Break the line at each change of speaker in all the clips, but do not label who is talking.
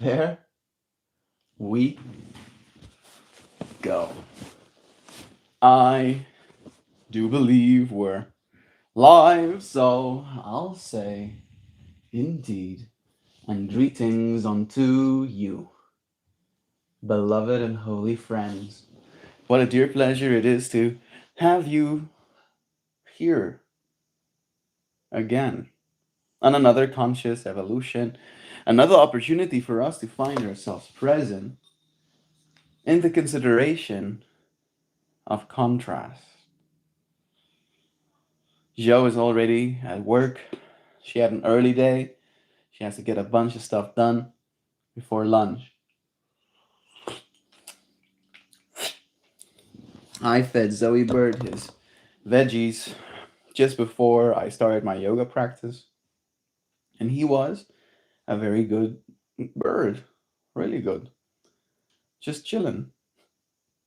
There we go. I do believe we're live, so I'll say indeed. And greetings unto you, beloved and holy friends. What a dear pleasure it is to have you here again on another conscious evolution, another opportunity for us to find ourselves present in the consideration of contrast. Jo is already at work. She had an early day. She has to get a bunch of stuff done before lunch. I fed Zoe Bird his veggies just before I started my yoga practice. And he was a very good bird. Really good. Just chilling.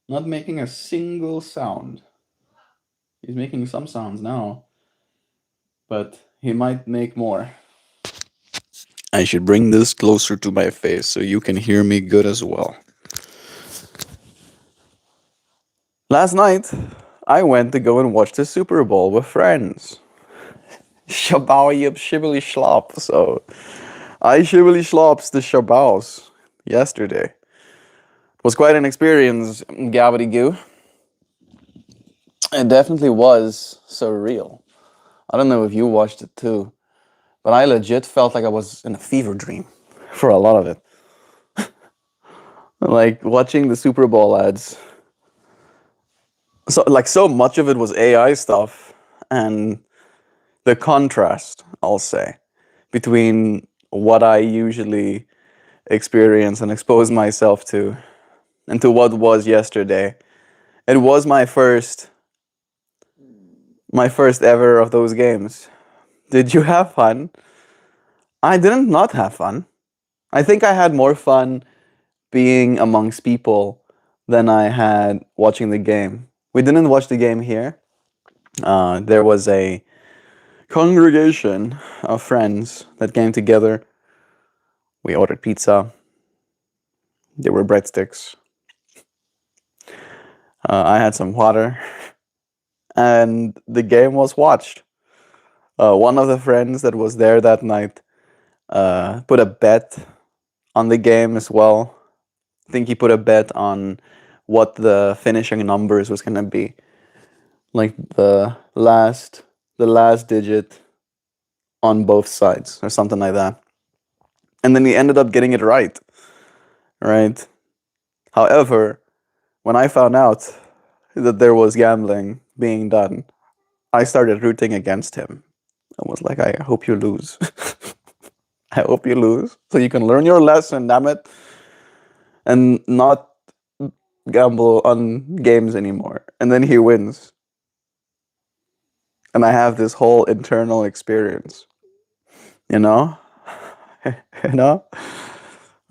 Not making a single sound. He's making some sounds now, but he might make more. I should bring this closer to my face so you can hear me good as well. Last night, I went to go and watch the Super Bowl with friends. Shabao yip shibbly schlop. So, I shibbly schlops the shabaos yesterday. It was quite an experience, gabbity goo. It definitely was surreal. I don't know if you watched it too, but I legit felt like I was in a fever dream for a lot of it. Like watching the Super Bowl ads. So much of it was AI stuff, and the contrast, I'll say, between what I usually experience and expose myself to and to what was yesterday. It was my first ever of those games. Did you have fun? I didn't not have fun. I think I had more fun being amongst people than I had watching the game. We didn't watch the game here. There was a congregation of friends that came together. We ordered pizza. There were breadsticks. I had some water. And the game was watched. One of the friends that was there that night put a bet on the game as well. I think he put a bet on what the finishing numbers was gonna be, like the last digit on both sides or something like that. And then he ended up getting it right. Right. However, when I found out that there was gambling being done, I started rooting against him. I was like, I hope you lose. I hope you lose so you can learn your lesson, damn it, and not gamble on games anymore. And then he wins. And I have this whole internal experience, you know? you know?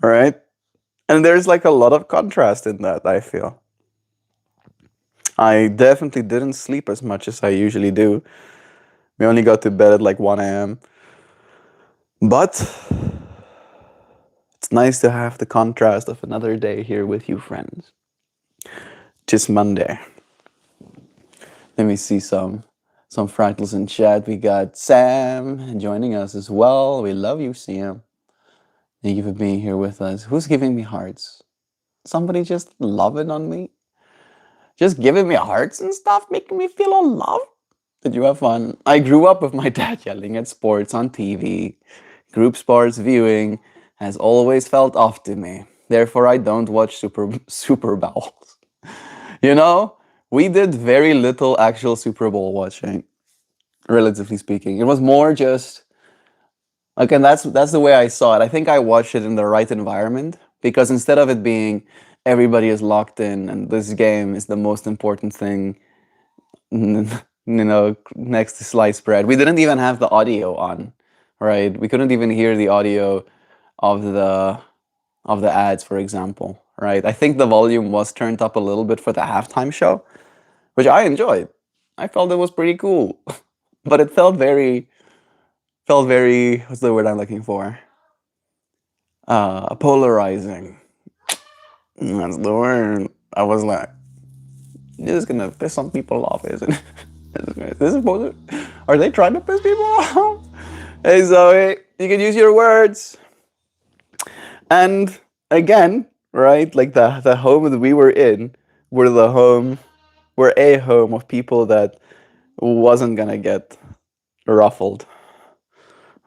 All right? And there's like a lot of contrast in that, I feel. I definitely didn't sleep as much as I usually do. We only got to bed at like 1 a.m. But it's nice to have the contrast of another day here with you, friends. Tis Monday. Let me see some fractals in chat. We got Sam joining us as well. We love you, Sam. Thank you for being here with us. Who's giving me hearts? Somebody just loving on me? Just giving me hearts and stuff, making me feel all loved? Did you have fun? I grew up with my dad yelling at sports on TV. Group sports viewing has always felt off to me. Therefore, I don't watch Super Bowls. You know, we did very little actual Super Bowl watching, relatively speaking. It was more just like, and that's the way I saw it. I think I watched it in the right environment because instead of it being everybody is locked in and this game is the most important thing, next to sliced bread. We didn't even have the audio on, right? We couldn't even hear the audio of the ads, for example, right? I think the volume was turned up a little bit for the halftime show, which I enjoyed. I felt it was pretty cool, but it felt very. What's the word I'm looking for? Polarizing. That's the word. I was like, this is gonna piss some people off, isn't it? This is supposed to, are they trying to piss people off? Hey Zoe, you can use your words. And again, right, like the home that we were in, were the home, were a home of people that wasn't gonna get ruffled,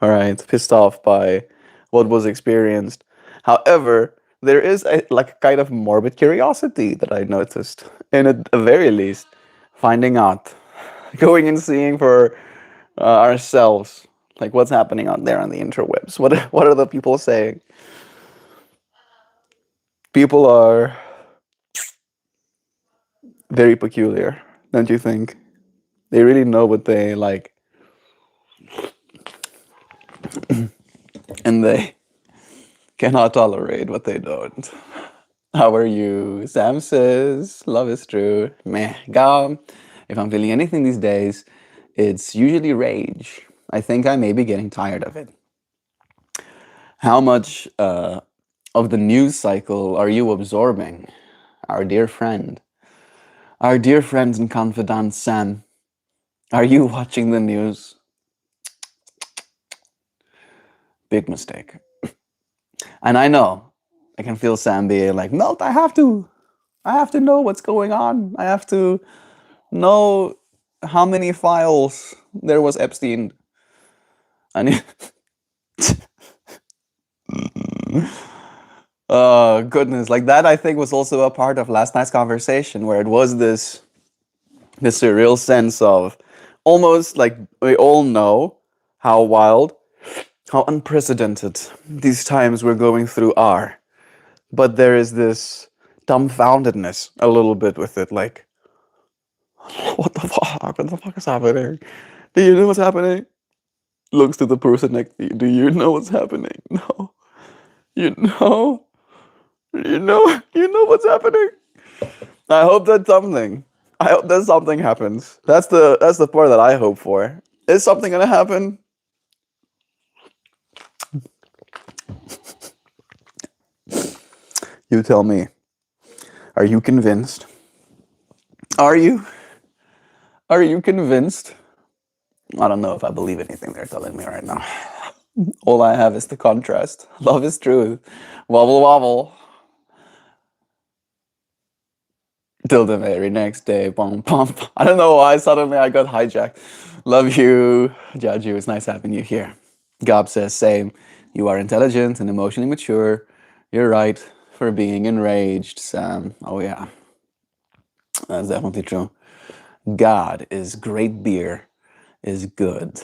all right, pissed off by what was experienced. However, there is a like a kind of morbid curiosity that I noticed, in at the very least, finding out, going and seeing for ourselves, like what's happening out there on the interwebs. What are the people saying? People are very peculiar, don't you think? They really know what they like, and they cannot tolerate what they don't. How are you? Sam says, love is true. Meh, gum. If I'm feeling anything these days, it's usually rage. I think I may be getting tired of it. How much of the news cycle are you absorbing? Our dear friend. Our dear friend and confidant Sam. Are you watching the news? Big mistake. And I know, I can feel Sam being like, Melt, I have to know what's going on. I have to know how many files there was Epstein. And oh goodness, like that I think was also a part of last night's conversation, where it was this surreal sense of almost like we all know how wild, how unprecedented these times we're going through are. But there is this dumbfoundedness a little bit with it, like, what the fuck? What the fuck is happening? Do you know what's happening? Looks to the person next to you. Do you know what's happening? No. You know? You know what's happening? I hope that's something. I hope that something happens. That's the part that I hope for. Is something gonna happen? You tell me. Are you convinced? Are you? Are you convinced? I don't know if I believe anything they're telling me right now. All I have is the contrast. Love is truth. Wobble wobble. Till the very next day. Bum bum. I don't know why suddenly I got hijacked. Love you. Jaju, it's nice having you here. Gob says, same. You are intelligent and emotionally mature. You're right for being enraged, Sam. Oh yeah. That's definitely true. God is great beer is good.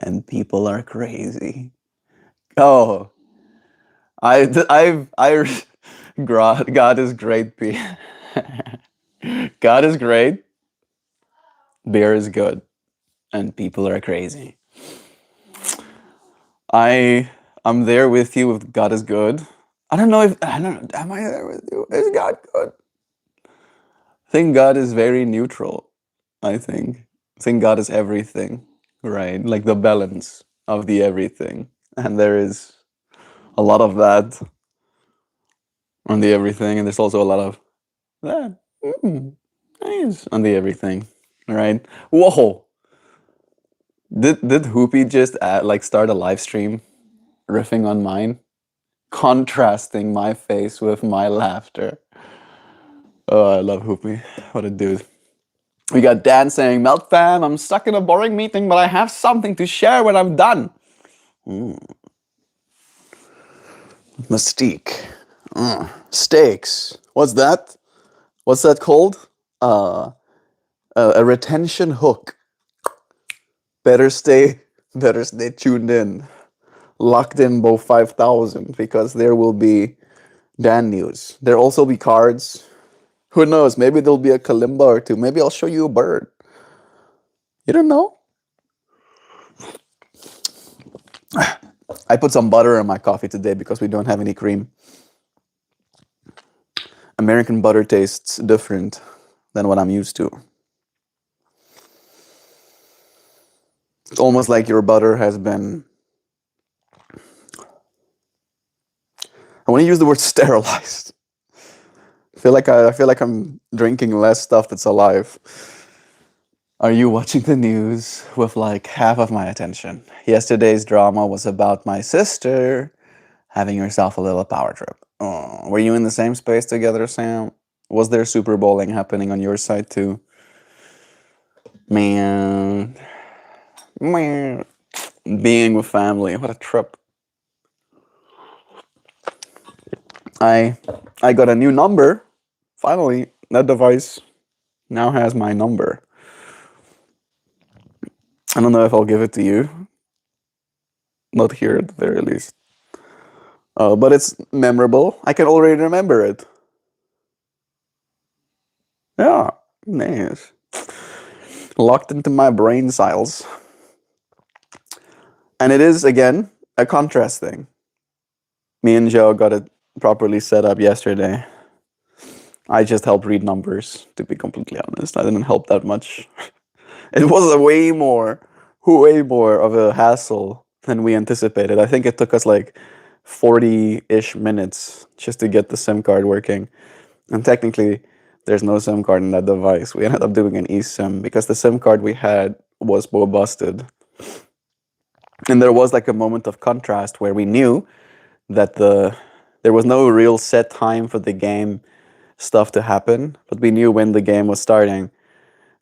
And people are crazy. Oh, God is great. God is great. Beer is good, and people are crazy. I'm there with you. With God is good. I don't know if I don't. Am I there with you? Is God good? I think God is very neutral. I think God is everything, right? Like the balance of the everything, and there is a lot of that on the everything, and there's also a lot of that nice on the everything, right? Whoa! Did Hoopy just like start a live stream riffing on mine, contrasting my face with my laughter? Oh, I love Hoopy. What a dude. We got Dan saying, Melt fam, I'm stuck in a boring meeting, but I have something to share when I'm done. Mystique. Steaks. What's that? What's that called? A retention hook. Better stay tuned in. Locked in both 5,000, because there will be Dan news. There'll also be cards. Who knows? Maybe there'll be a kalimba or two. Maybe I'll show you a bird. You don't know? I put some butter in my coffee today because we don't have any cream. American butter tastes different than what I'm used to. It's almost like your butter has been, I don't know, I might have it with you. Is God good? I think God is great. Beer is good. And people are crazy. Oh, I love Hoopy. What a dude. We got Dan saying, Melt fam, I'm stuck in a boring meeting, but I have something to share when I'm done. Steaks. What's that? What's that called? A retention hook. Better stay tuned in. Locked in both 5,000, because there will be Dan news. There'll also be cards. Who knows? Maybe there'll be a kalimba or two. Maybe I'll show you a bird. You don't know? I want to use the word sterilized. I feel like I'm drinking less stuff that's alive. Are you watching the news with like half of my attention? Yesterday's drama was about my sister having herself a little power trip. Oh, were you in the same space together, Sam? Was there Super Bowling happening on your side too? Man, man, being with family, what a trip. I I got a new number. Finally, that device now has my number. I don't know if I'll give it to you. Not here at the very least. But it's memorable. I can already remember it. Yeah, nice. Locked into my brain cells. And it is, again, a contrast thing. Me and Joe got it properly set up yesterday. I just helped read numbers, to be completely honest. I didn't help that much. It was way more of a hassle than we anticipated. I think it took us like 40-ish minutes just to get the SIM card working. And technically, there's no SIM card in that device. We ended up doing an eSIM because the SIM card we had was busted. And there was like a moment of contrast where we knew that there was no real set time for the game stuff to happen, but we knew when the game was starting.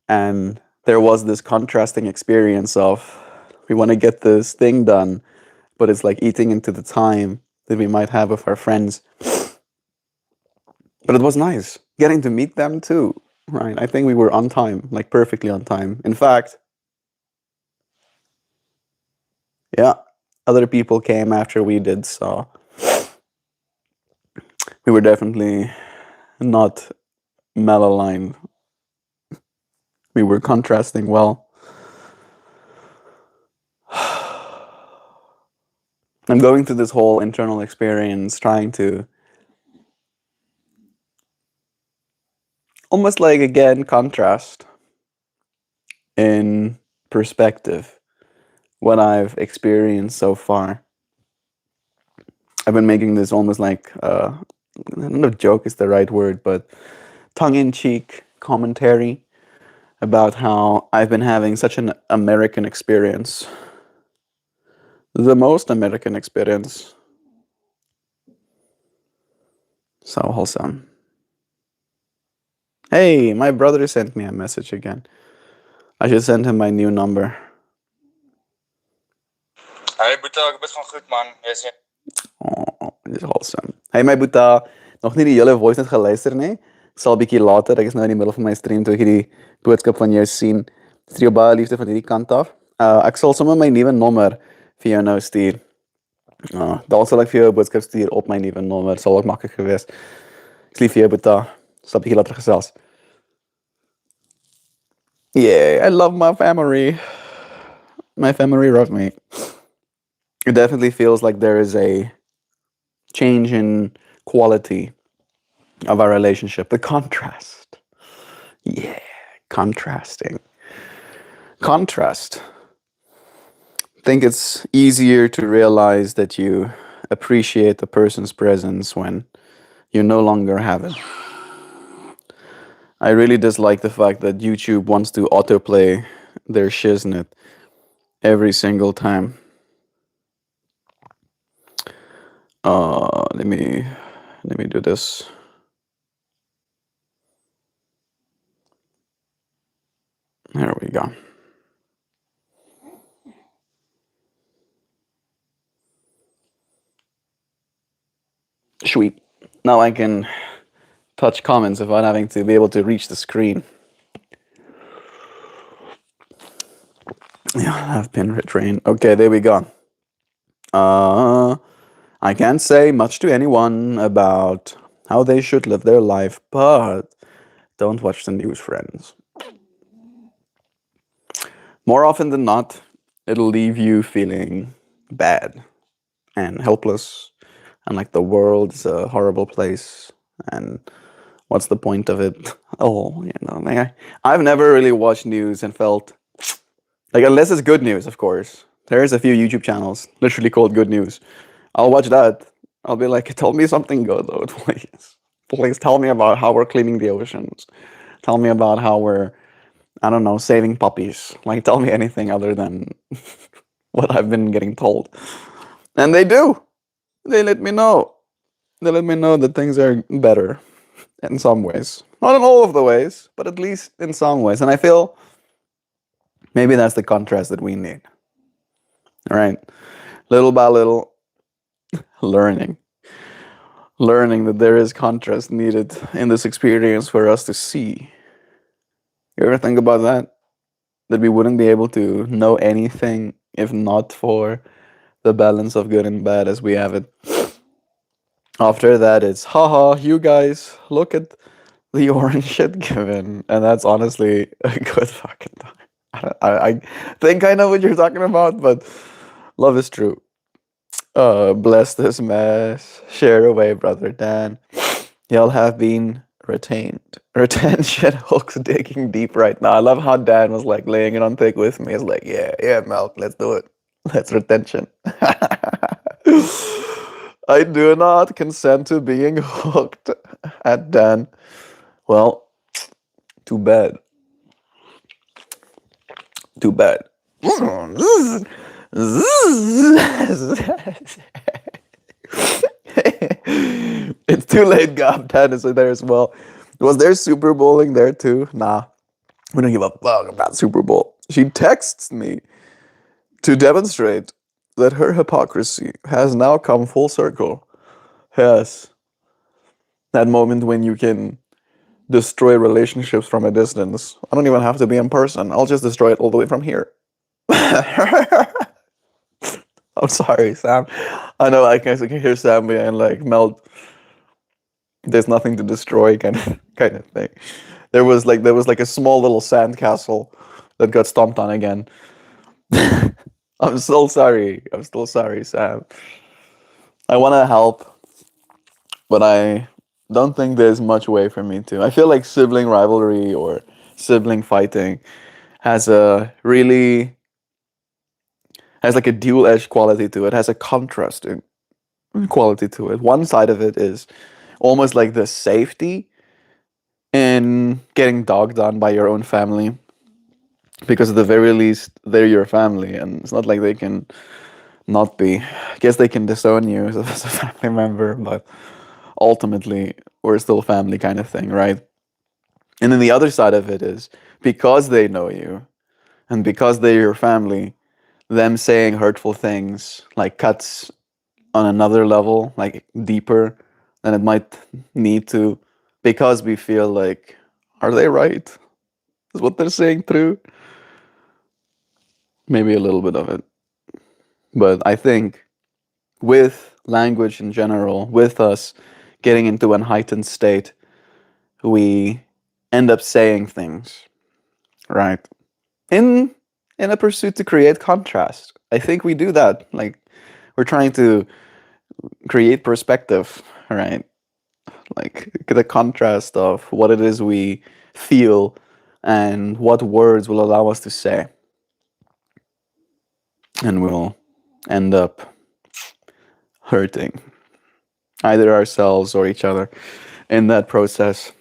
And there was this contrasting experience of we want to get this thing done, but it's like eating into the time that we might have with our friends. But it was nice getting to meet them too, right? I think we were on time, like perfectly on time. In fact, yeah, other people came after we did, so we were definitely not malaligned. We were contrasting well. I'm going through this whole internal experience trying to almost like, again, contrast in perspective what I've experienced so far. I've been making this almost like, I don't know if joke is the right word, but tongue-in-cheek commentary about how I've been having such an American experience. The most American experience. So wholesome. Hey, my brother sent me a message again. I should send him my new number.
Hey Boeta, ek is gaan goed man. Jy's
Oh, dis wholesome. Hey my Boeta, nog nie die hele voice net geluister nie. Ek sal 'n bietjie later, ek is nou in die middel van my stream toe ek hierdie boodskap van jou sien. Stuur jou baie liefde van hierdie kant af. Ek sal sommer my nuwe nommer vir jou nou stuur. Daar sal ek vir jou 'n boodskap stuur op my nuwe nommer. Sal ook maklik gewees. Ek lief vir jou Boeta. Sal 'n bietjie later gesels. Yeah, I love my family. My family loves me. It definitely feels like there is a change in quality of our relationship. The contrast. Yeah, contrasting. Contrast. I think it's easier to realize that you appreciate the person's presence when you no longer have it. I really dislike the fact that YouTube wants to autoplay their shiznit every single time. Let me do this. There we go. Sweet. Now I can touch comments without having to be able to reach the screen. Yeah, I've been retrained. Okay, there we go. I can't say much to anyone about how they should live their life, but don't watch the news, friends. More often than not, it'll leave you feeling bad and helpless and like the world is a horrible place and what's the point of it? Oh, like I've never really watched news and felt like, unless it's good news, of course. There's a few YouTube channels literally called Good News. I'll watch that. I'll be like, tell me something good though, please. Please tell me about how we're cleaning the oceans. Tell me about how we're, I don't know, saving puppies. Like, tell me anything other than what I've been getting told. And they do. They let me know. They let me know that things are better in some ways. Not in all of the ways, but at least in some ways. And I feel maybe that's the contrast that we need. All right. Little by little, learning. Learning that there is contrast needed in this experience for us to see. You ever think about that? That we wouldn't be able to know anything if not for the balance of good and bad as we have it. After that, it's haha, you guys, look at the orange shit given. And that's honestly a good fucking time. I think I know what you're talking about, but love is true. Bless this mess. Share away, brother Dan. Y'all have been retained. Retention hooks digging deep right now. I love how Dan was like laying it on thick with me. It's like, yeah, Mel, let's do it. Let's retention. I do not consent to being hooked at Dan. Well, too bad. Too bad. It's too late, Gob. Dan is there as well. Was there Super Bowling there too? Nah. We don't give a fuck about Super Bowl. She texts me to demonstrate that her hypocrisy has now come full circle. Yes. That moment when you can destroy relationships from a distance. I don't even have to be in person. I'll just destroy it all the way from here. I'm sorry, Sam. I know I can hear Sam being like, Melt, there's nothing to destroy kind of thing. There was like a small little sand castle that got stomped on again. I'm still sorry. I'm still sorry, Sam. I want to help, but I don't think there's much way for me to. I feel like sibling rivalry or sibling fighting has a really has like a dual-edged quality to it. Has a contrasting quality to it. One side of it is almost like the safety in getting dogged on by your own family, because at the very least they're your family, and it's not like they can not be. I guess they can disown you as a family member, but ultimately we're still family kind of thing, right? And then the other side of it is because they know you and because they're your family, them saying hurtful things like cuts on another level, like deeper than it might need to, because we feel like, are they right? Is what they're saying true? Maybe a little bit of it. But I think with language in general, with us getting into an heightened state, we end up saying things, right? In in a pursuit to create contrast. I think we do that. Like we're trying to create perspective, right? Like the contrast of what it is we feel and what words will allow us to say. And we'll end up hurting either ourselves or each other in that process.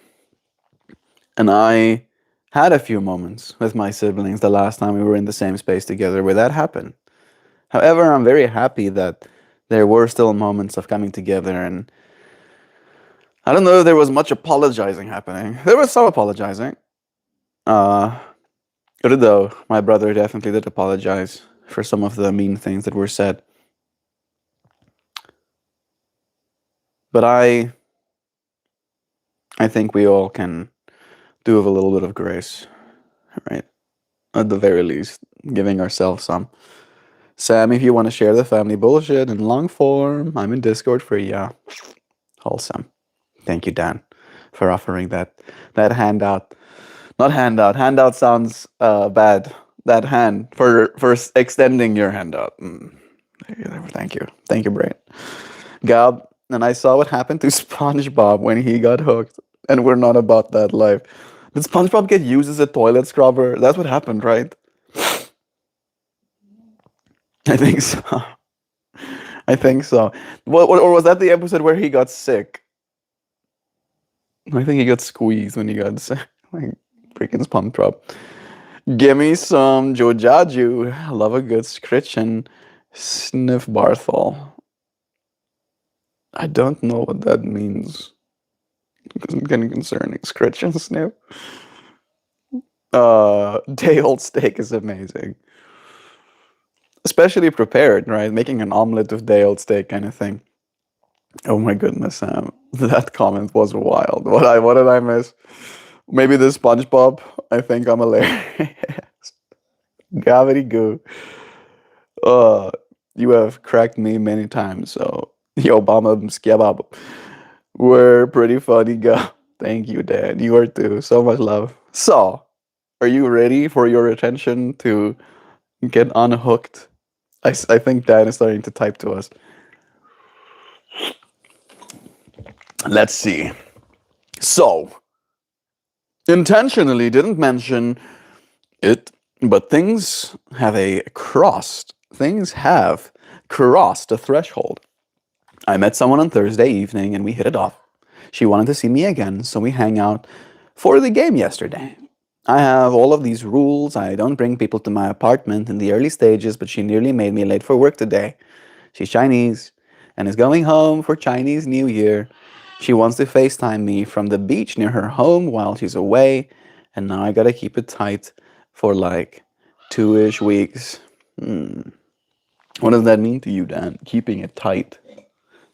And I had a few moments with my siblings the last time we were in the same space together where that happened. However, I'm very happy that there were still moments of coming together, and I don't know if there was much apologizing happening. There was some apologizing. Although my brother definitely did apologize for some of the mean things that were said. But I think we all can do with a little bit of grace, right? At the very least, giving ourselves some. Sam, if you want to share the family bullshit in long form, I'm in Discord for you. Wholesome. Thank you, Dan, for offering that handout. Not handout. Handout sounds bad. That hand for extending your handout. Thank you, Brain. Gab, and I saw what happened to SpongeBob when he got hooked, and we're not about that life. Did SpongeBob get used as a toilet scrubber? That's what happened, right? I think so. I think so. Or was that the episode where he got sick? I think he got squeezed when he got sick. Like freaking SpongeBob. Give me some Jojaju. I love a good scritch sniff Barthol. I don't know what that means. Because I'm getting concerning. Scritch and sniff. Day old steak is amazing. Especially prepared, right? Making an omelet with day old steak kind of thing. Oh my goodness, Sam. That comment was wild. What did I miss? Maybe the SpongeBob. I think I'm hilarious. Gravity goo. Uh, you have cracked me many times, so the Obama kebab were pretty funny, go. Thank you, Dan. You are too. So much love. So, are you ready for your attention to get unhooked? I think Dan is starting to type to us. Let's see. So, intentionally didn't mention it, but things have crossed a threshold. I met someone on Thursday evening and we hit it off. She wanted to see me again, so we hang out for the game yesterday. I have all of these rules. I don't bring people to my apartment in the early stages, but she nearly made me late for work today. She's Chinese and is going home for Chinese New Year. She wants to FaceTime me from the beach near her home while she's away, and now I gotta keep it tight for like 2-ish weeks. What does that mean to you, Dan? Keeping it tight.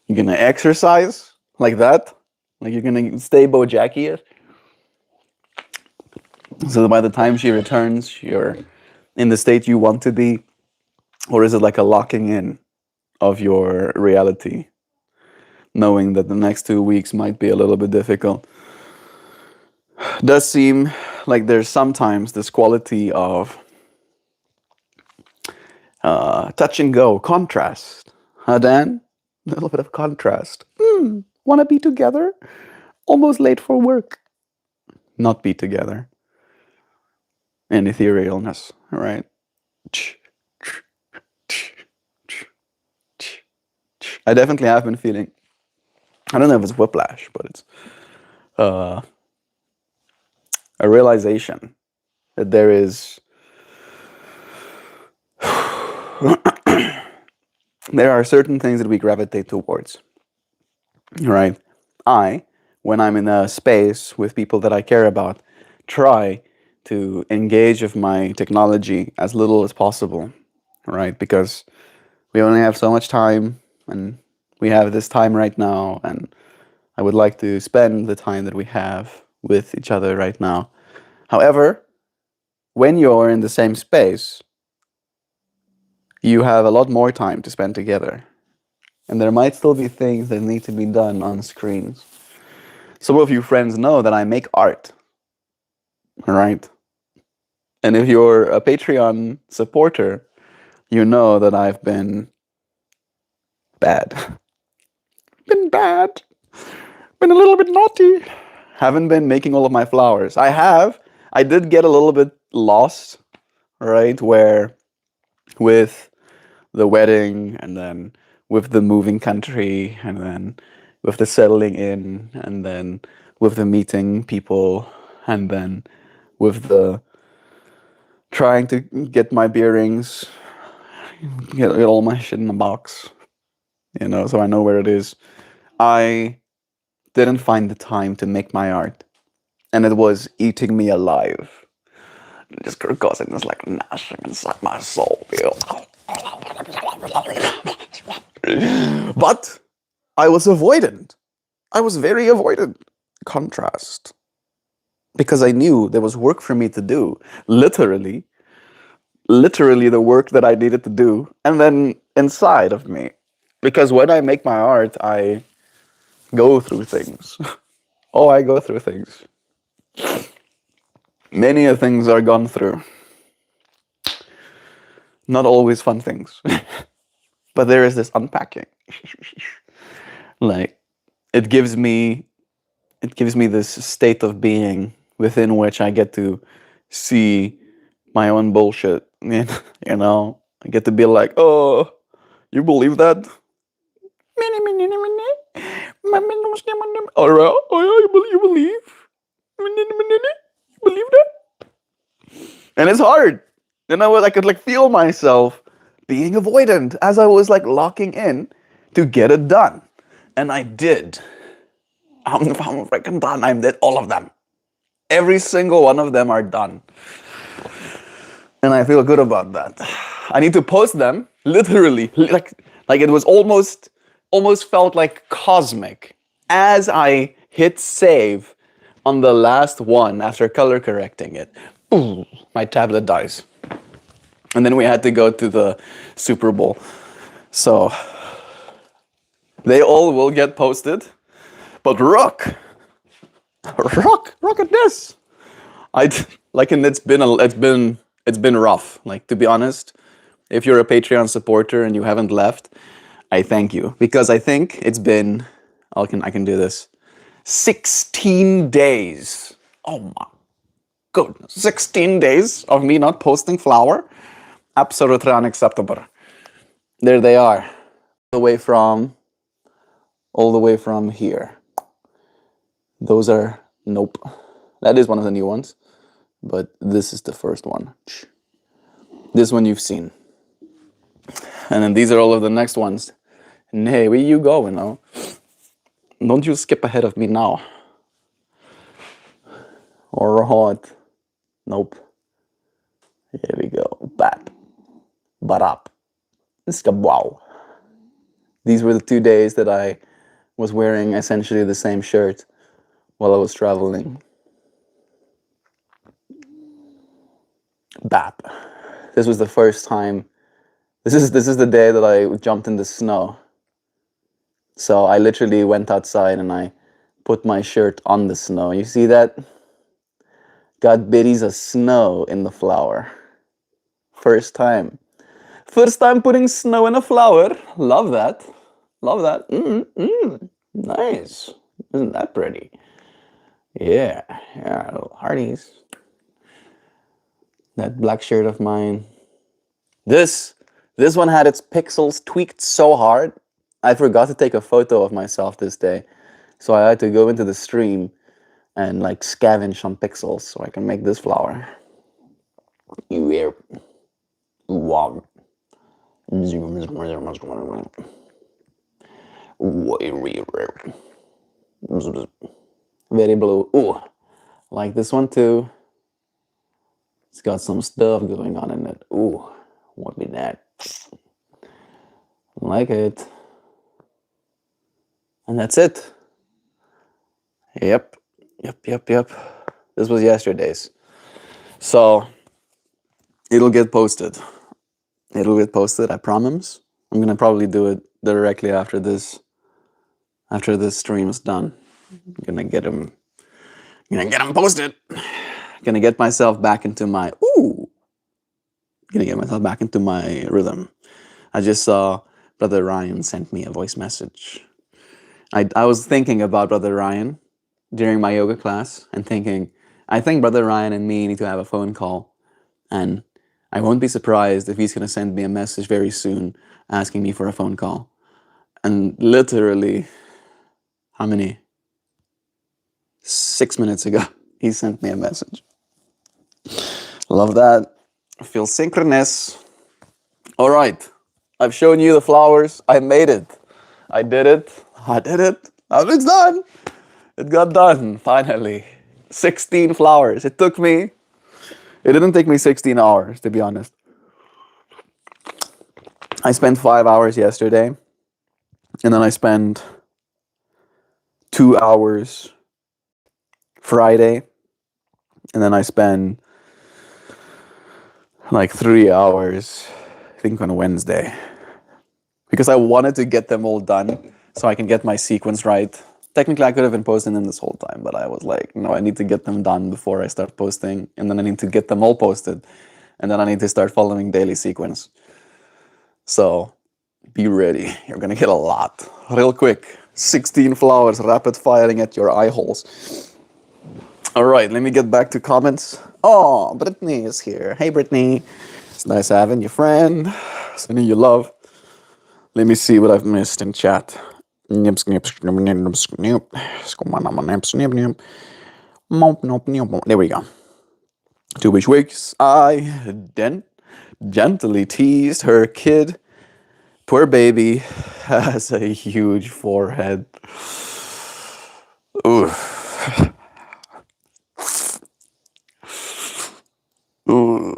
You gonna exercise like that? Like you're gonna stay Bojack-ish? So that by the time she returns, you're in the state you want to be? Or is it like a locking in of your reality, knowing that the next 2 weeks might be a little bit difficult? Does seem like there's sometimes this quality of touch and go, contrast. Huh, Dan? A little bit of contrast. Wanna be together? Almost late for work. Not be together. And etherealness, right? I definitely have been feeling, I don't know if it's whiplash, but it's a realization that there is, there are certain things that we gravitate towards, right? When I'm in a space with people that I care about, try to engage with my technology as little as possible, right? Because we only have so much time, and we have this time right now, and I would like to spend the time that we have with each other right now. However, when you're in the same space, you have a lot more time to spend together. And there might still be things that need to be done on screens. Some of you friends know that I make art, right? And if you're a Patreon supporter, you know that I've been bad. Been bad. Been a little bit naughty. Haven't been making all of my flowers. I did get a little bit lost, right? Where with the wedding, and then with the moving country, and then with the settling in, and then with the meeting people, and then with the trying to get my bearings, get all my shit in a box, so I know where it is. I didn't find the time to make my art, and it was eating me alive. Just causing this like gnashing inside my soul. But I was avoidant. I was very avoidant. Contrast. Because I knew there was work for me to do. Literally the work that I needed to do. And then inside of me. Because when I make my art, I go through things. Oh, I go through things. Many of things are gone through. Not always fun things. But there is this unpacking. Like, it gives me this state of being within which I get to see my own bullshit. I get to be like, oh, you believe that? Alright, oh, you believe? You believe that? And it's hard. And I could like feel myself being avoidant as I was like locking in to get it done. And I did. I'm freaking done. I did all of them. Every single one of them are done. And I feel good about that. I need to post them literally, like it was almost felt like cosmic as I hit save on the last one after color correcting it. Ooh, my tablet dies. And then we had to go to the Super Bowl. So they all will get posted. But look at this. And it's been rough. Like, to be honest, if you're a Patreon supporter and you haven't left, I thank you, because I think it's been I can do this. 16 days. Oh my goodness. 16 days of me not posting flower. Absolutely unacceptable. There they are. All the way from here. Those are, nope. That is one of the new ones. But this is the first one. This one you've seen. And then these are all of the next ones. And hey, where you going now? Don't you skip ahead of me now. Or hot. Nope. Here we go. Bap. Barap. Wow. These were the 2 days that I was wearing essentially the same shirt while I was traveling. Bap. This was the first time. This is the day that I jumped in the snow. So I literally went outside and I put my shirt on the snow. You see that? Got biddies of snow in the flower. First time. First time putting snow in a flower. Love that. Love that. Nice. Isn't that pretty? Yeah, little hearties. That black shirt of mine. This one had its pixels tweaked so hard, I forgot to take a photo of myself this day. So I had to go into the stream and like scavenge some pixels so I can make this flower. Wow. Very blue. Ooh, like this one too. It's got some stuff going on in it. Ooh, what be that? Like it. And that's it. Yep. This was yesterday's. So it'll get posted. I promise. I'm gonna probably do it directly after this stream is done. I'm gonna get them posted. Gonna get myself back into my rhythm. I just saw Brother Ryan sent me a voice message. I was thinking about Brother Ryan during my yoga class and thinking, I think Brother Ryan and me need to have a phone call, and I won't be surprised if he's gonna send me a message very soon asking me for a phone call. And literally, how many? 6 minutes ago, he sent me a message. Love that. Feel synchronous. All right. I've shown you the flowers. I made it. I did it. It's done. It got done, finally. 16 flowers. It didn't take me 16 hours, to be honest. I spent 5 hours yesterday. And then I spent 2 hours Friday. And then I spent like 3 hours, I think, on Wednesday. Because I wanted to get them all done so I can get my sequence right. Technically, I could have been posting them this whole time, but I was like, no, I need to get them done before I start posting. And then I need to get them all posted. And then I need to start following daily sequence. So be ready. You're going to get a lot. Real quick. 16 flowers rapid firing at your eye holes. All right, let me get back to comments. Oh, Brittany is here. Hey, Brittany. It's nice having you, friend. Sending you love. Let me see what I've missed in chat. Snip, snip, snip, snip, snip. Snip, snip, snip. Mop, mop, mop, mop. There we go. To which wakes I then gently teased her kid. Poor baby has a huge forehead. Ooh. Ooh.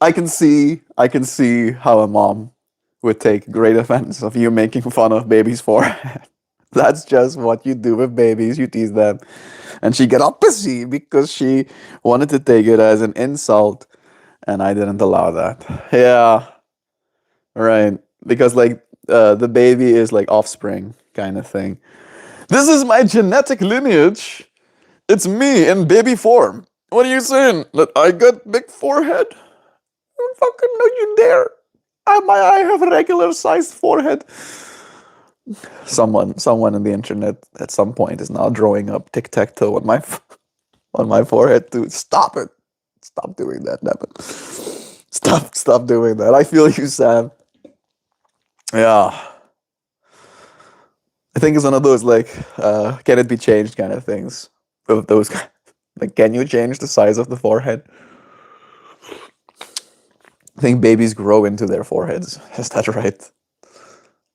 I can see how a mom would take great offense of you making fun of baby's forehead. That's just what you do with babies. You tease them. And she got all pissy because she wanted to take it as an insult, and I didn't allow that. Yeah, right. Because, like, the baby is like offspring kind of thing. This is my genetic lineage. It's me in baby form. What are you saying? That I got big forehead? You fucking know you dare. I have a regular sized forehead. Someone in the internet at some point is now drawing up tic tac toe on my forehead to stop it. Stop doing that, damn it. Stop doing that. I feel you, Sam. Yeah. I think it's one of those like, can it be changed kind of things. Of those, like, can you change the size of the forehead? I think babies grow into their foreheads. Is that right?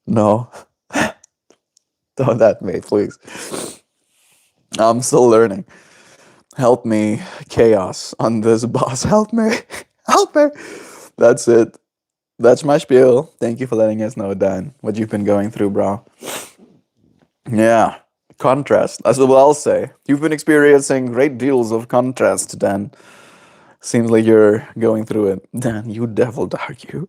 No. Don't that, mate, please. I'm still learning. Help me, chaos on this boss. Help me. Help me. That's it. That's my spiel. Thank you for letting us know, Dan, what you've been going through, bro. Yeah. Contrast. That's what I'll say. You've been experiencing great deals of contrast, Dan. Seems like you're going through it. Dan, you devil dog, you.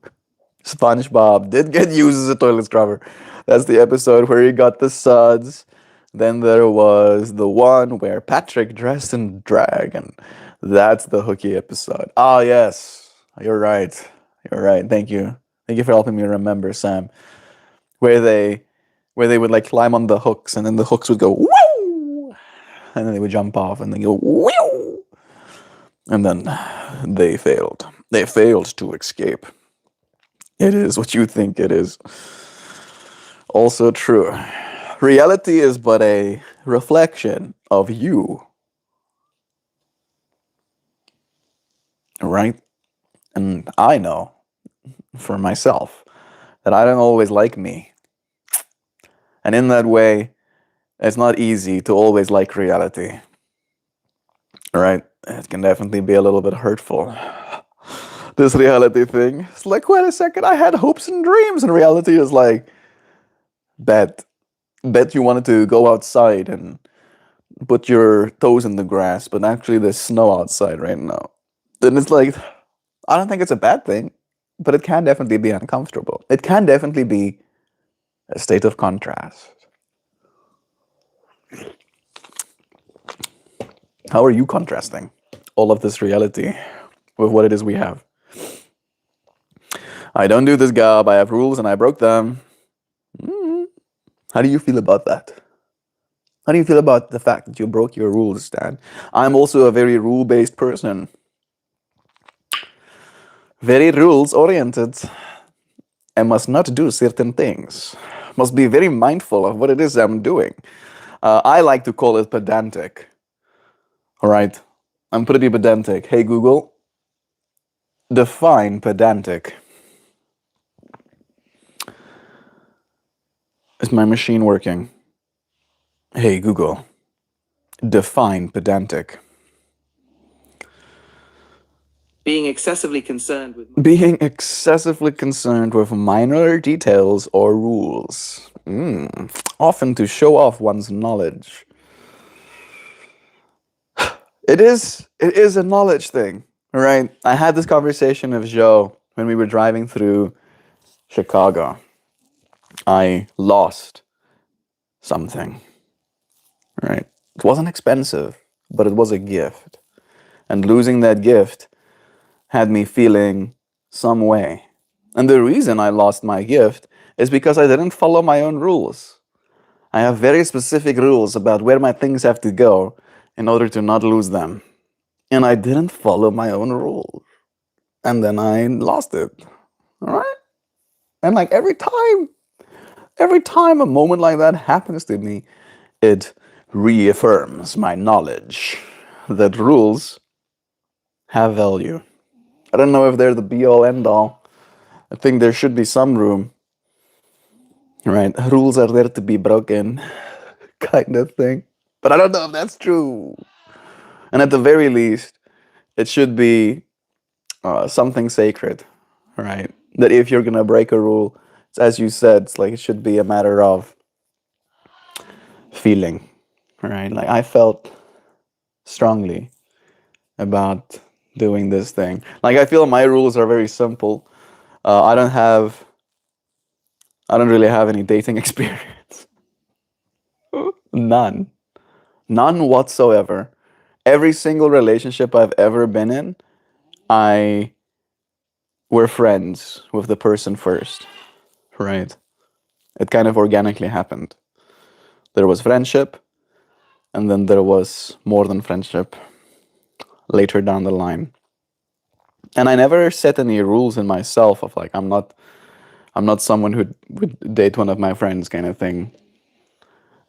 SpongeBob did get used as a toilet scrubber. That's the episode where he got the suds. Then there was the one where Patrick dressed in drag, and that's the hooky episode. Ah, yes, you're right. You're right. Thank you. Thank you for helping me remember, Sam. Where they would like climb on the hooks, and then the hooks would go woo, and then they would jump off, and then go woo, and then they failed. They failed to escape. It is what you think it is. Also true. Reality is but a reflection of you. Right? And I know for myself that I don't always like me. And in that way, it's not easy to always like reality. Right? It can definitely be a little bit hurtful. This reality thing. It's like, wait a second, I had hopes and dreams, and reality is like, bet you wanted to go outside and put your toes in the grass, but actually there's snow outside right now. Then it's like, I don't think it's a bad thing, but it can definitely be uncomfortable. It can definitely be a state of contrast. How are you contrasting all of this reality with what it is we have? I don't do this job, I have rules and I broke them. How do you feel about that? How do you feel about the fact that you broke your rules, Stan? I'm also a very rule-based person. Very rules-oriented. I must not do certain things. Must be very mindful of what it is I'm doing. I like to call it pedantic. All right? I'm pretty pedantic. Hey, Google, define pedantic. Is my machine working? Hey, Google, define pedantic.
Being excessively concerned with
minor details or rules. Often to show off one's knowledge. It is a knowledge thing, right? I had this conversation with Joe when we were driving through Chicago. I lost something, right? It wasn't expensive, but it was a gift. And losing that gift had me feeling some way. And the reason I lost my gift is because I didn't follow my own rules. I have very specific rules about where my things have to go in order to not lose them. And I didn't follow my own rules. And then I lost it. All right? And like every time every time a moment like that happens to me, it reaffirms my knowledge that rules have value. I don't know if they're the be-all, end-all. I think there should be some room, right? Rules are there to be broken, kind of thing. But I don't know if that's true. And at the very least, it should be something sacred, right? That if you're gonna break a rule, it's, as you said, it's like it should be a matter of feeling, right? Like I felt strongly about doing this thing. Like I feel my rules are very simple. I don't really have any dating experience. None. None whatsoever. Every single relationship I've ever been in, I were friends with the person first, right? It kind of organically happened. There was friendship, and then there was more than friendship later down the line. And I never set any rules in myself of like I'm not someone who would date one of my friends kind of thing.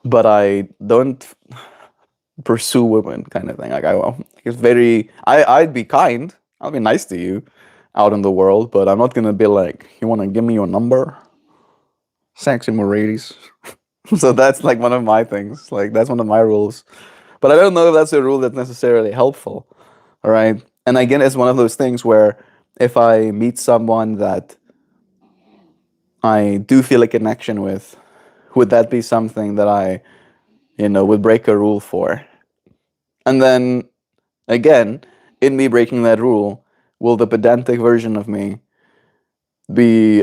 But I don't pursue women kind of thing. Like I'd be kind. I'll be nice to you out in the world, but I'm not gonna be like, you wanna give me your number? Sexy Mercedes. So that's like one of my things. Like that's one of my rules. But I don't know if that's a rule that's necessarily helpful. All right. And again, it's one of those things where if I meet someone that I do feel a connection with, would that be something that I, would break a rule for? And then again, in me breaking that rule, will the pedantic version of me be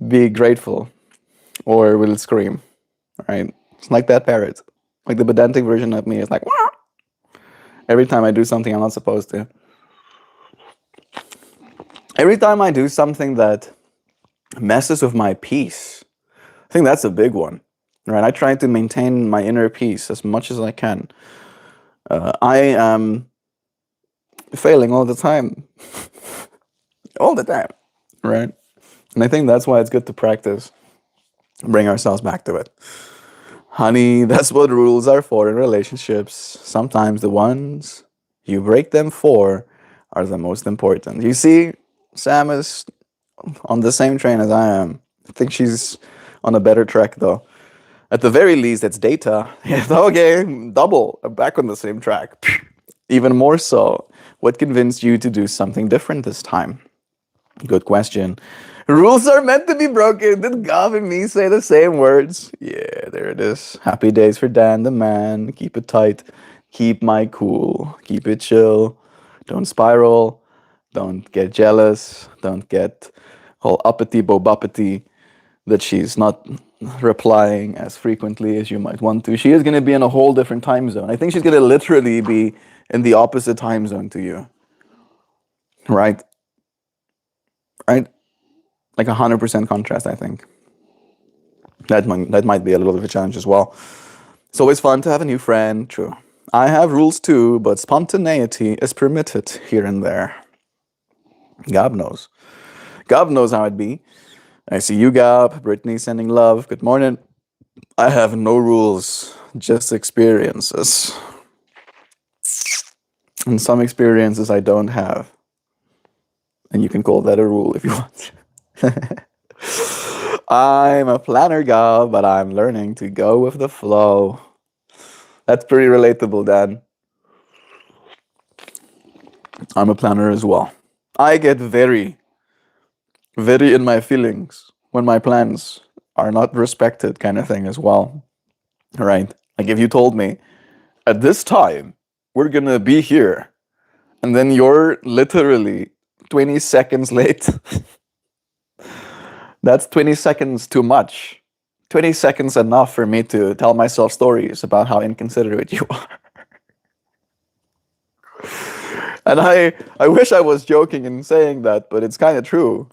be grateful, or will it scream? Right? It's like that parrot. Like the pedantic version of me is like, wah! Every time I do something I'm not supposed to. Every time I do something that messes with my peace, I think that's a big one. Right? I try to maintain my inner peace as much as I can. I am failing all the time. All the time. Right? And I think that's why it's good to practice. Bring ourselves back to it. Honey, that's what rules are for in relationships. Sometimes the ones you break them for are the most important. You see, Sam is on the same train as I am. I think she's on a better track though. At the very least, it's data. Okay, double. I'm back on the same track. Even more so. What convinced you to do something different this time? Good question. Rules are meant to be broken. Did Gav and me say the same words? Yeah, there it is. Happy days for Dan the man. Keep it tight. Keep my cool. Keep it chill. Don't spiral. Don't get jealous. Don't get all uppity bobuppity that she's not replying as frequently as you might want to. She is going to be in a whole different time zone. I think she's going to literally be in the opposite time zone to you. Right? Right? Like 100% contrast, I think. That might be a little bit of a challenge as well. It's always fun to have a new friend, true. I have rules too, but spontaneity is permitted here and there. Gab knows. Gab knows how it be. I see you, Gab. Brittany sending love. Good morning. I have no rules, just experiences. And some experiences I don't have. And you can call that a rule if you want. I'm a planner, Gab, but I'm learning to go with the flow. That's pretty relatable, Dan. I'm a planner as well. I get very, very in my feelings when my plans are not respected, kind of thing as well. Right? Like if you told me, at this time, we're gonna be here, and then you're literally 20 seconds late. That's 20 seconds too much. 20 seconds enough for me to tell myself stories about how inconsiderate you are. And I wish I was joking in saying that, but it's kind of true.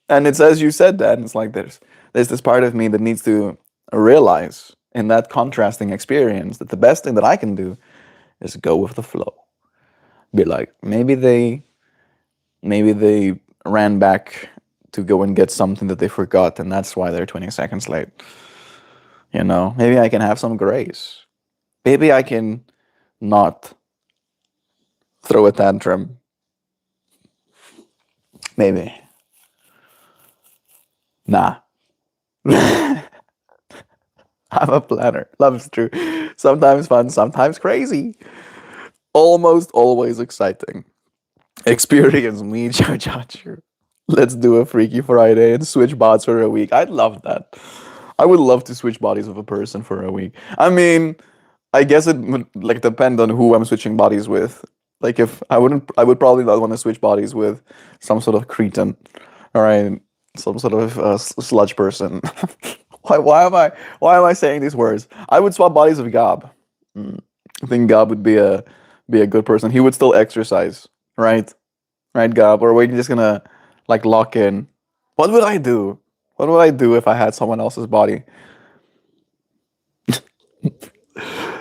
And it's as you said, Dan, it's like there's this part of me that needs to realize in that contrasting experience that the best thing that I can do is go with the flow. Be like, maybe they ran back to go and get something that they forgot, and that's why they're 20 seconds late. You know, maybe I can have some grace. Maybe I can not throw a tantrum. Maybe. Nah. I'm a planner. Love's true. Sometimes fun, sometimes crazy. Almost always exciting. Experience me, Jojo. Let's do a Freaky Friday and switch bots for a week. I'd love that. I would love to switch bodies with a person for a week. I mean, I guess it would like depend on who I'm switching bodies with. Like if I would probably not want to switch bodies with some sort of cretin, all right, some sort of sludge person. Why am I saying these words? I would swap bodies with Gab. I think Gab would be a good person. He would still exercise, right? Right, Gab? Or we're just gonna like lock in. What would I do? What would I do if I had someone else's body?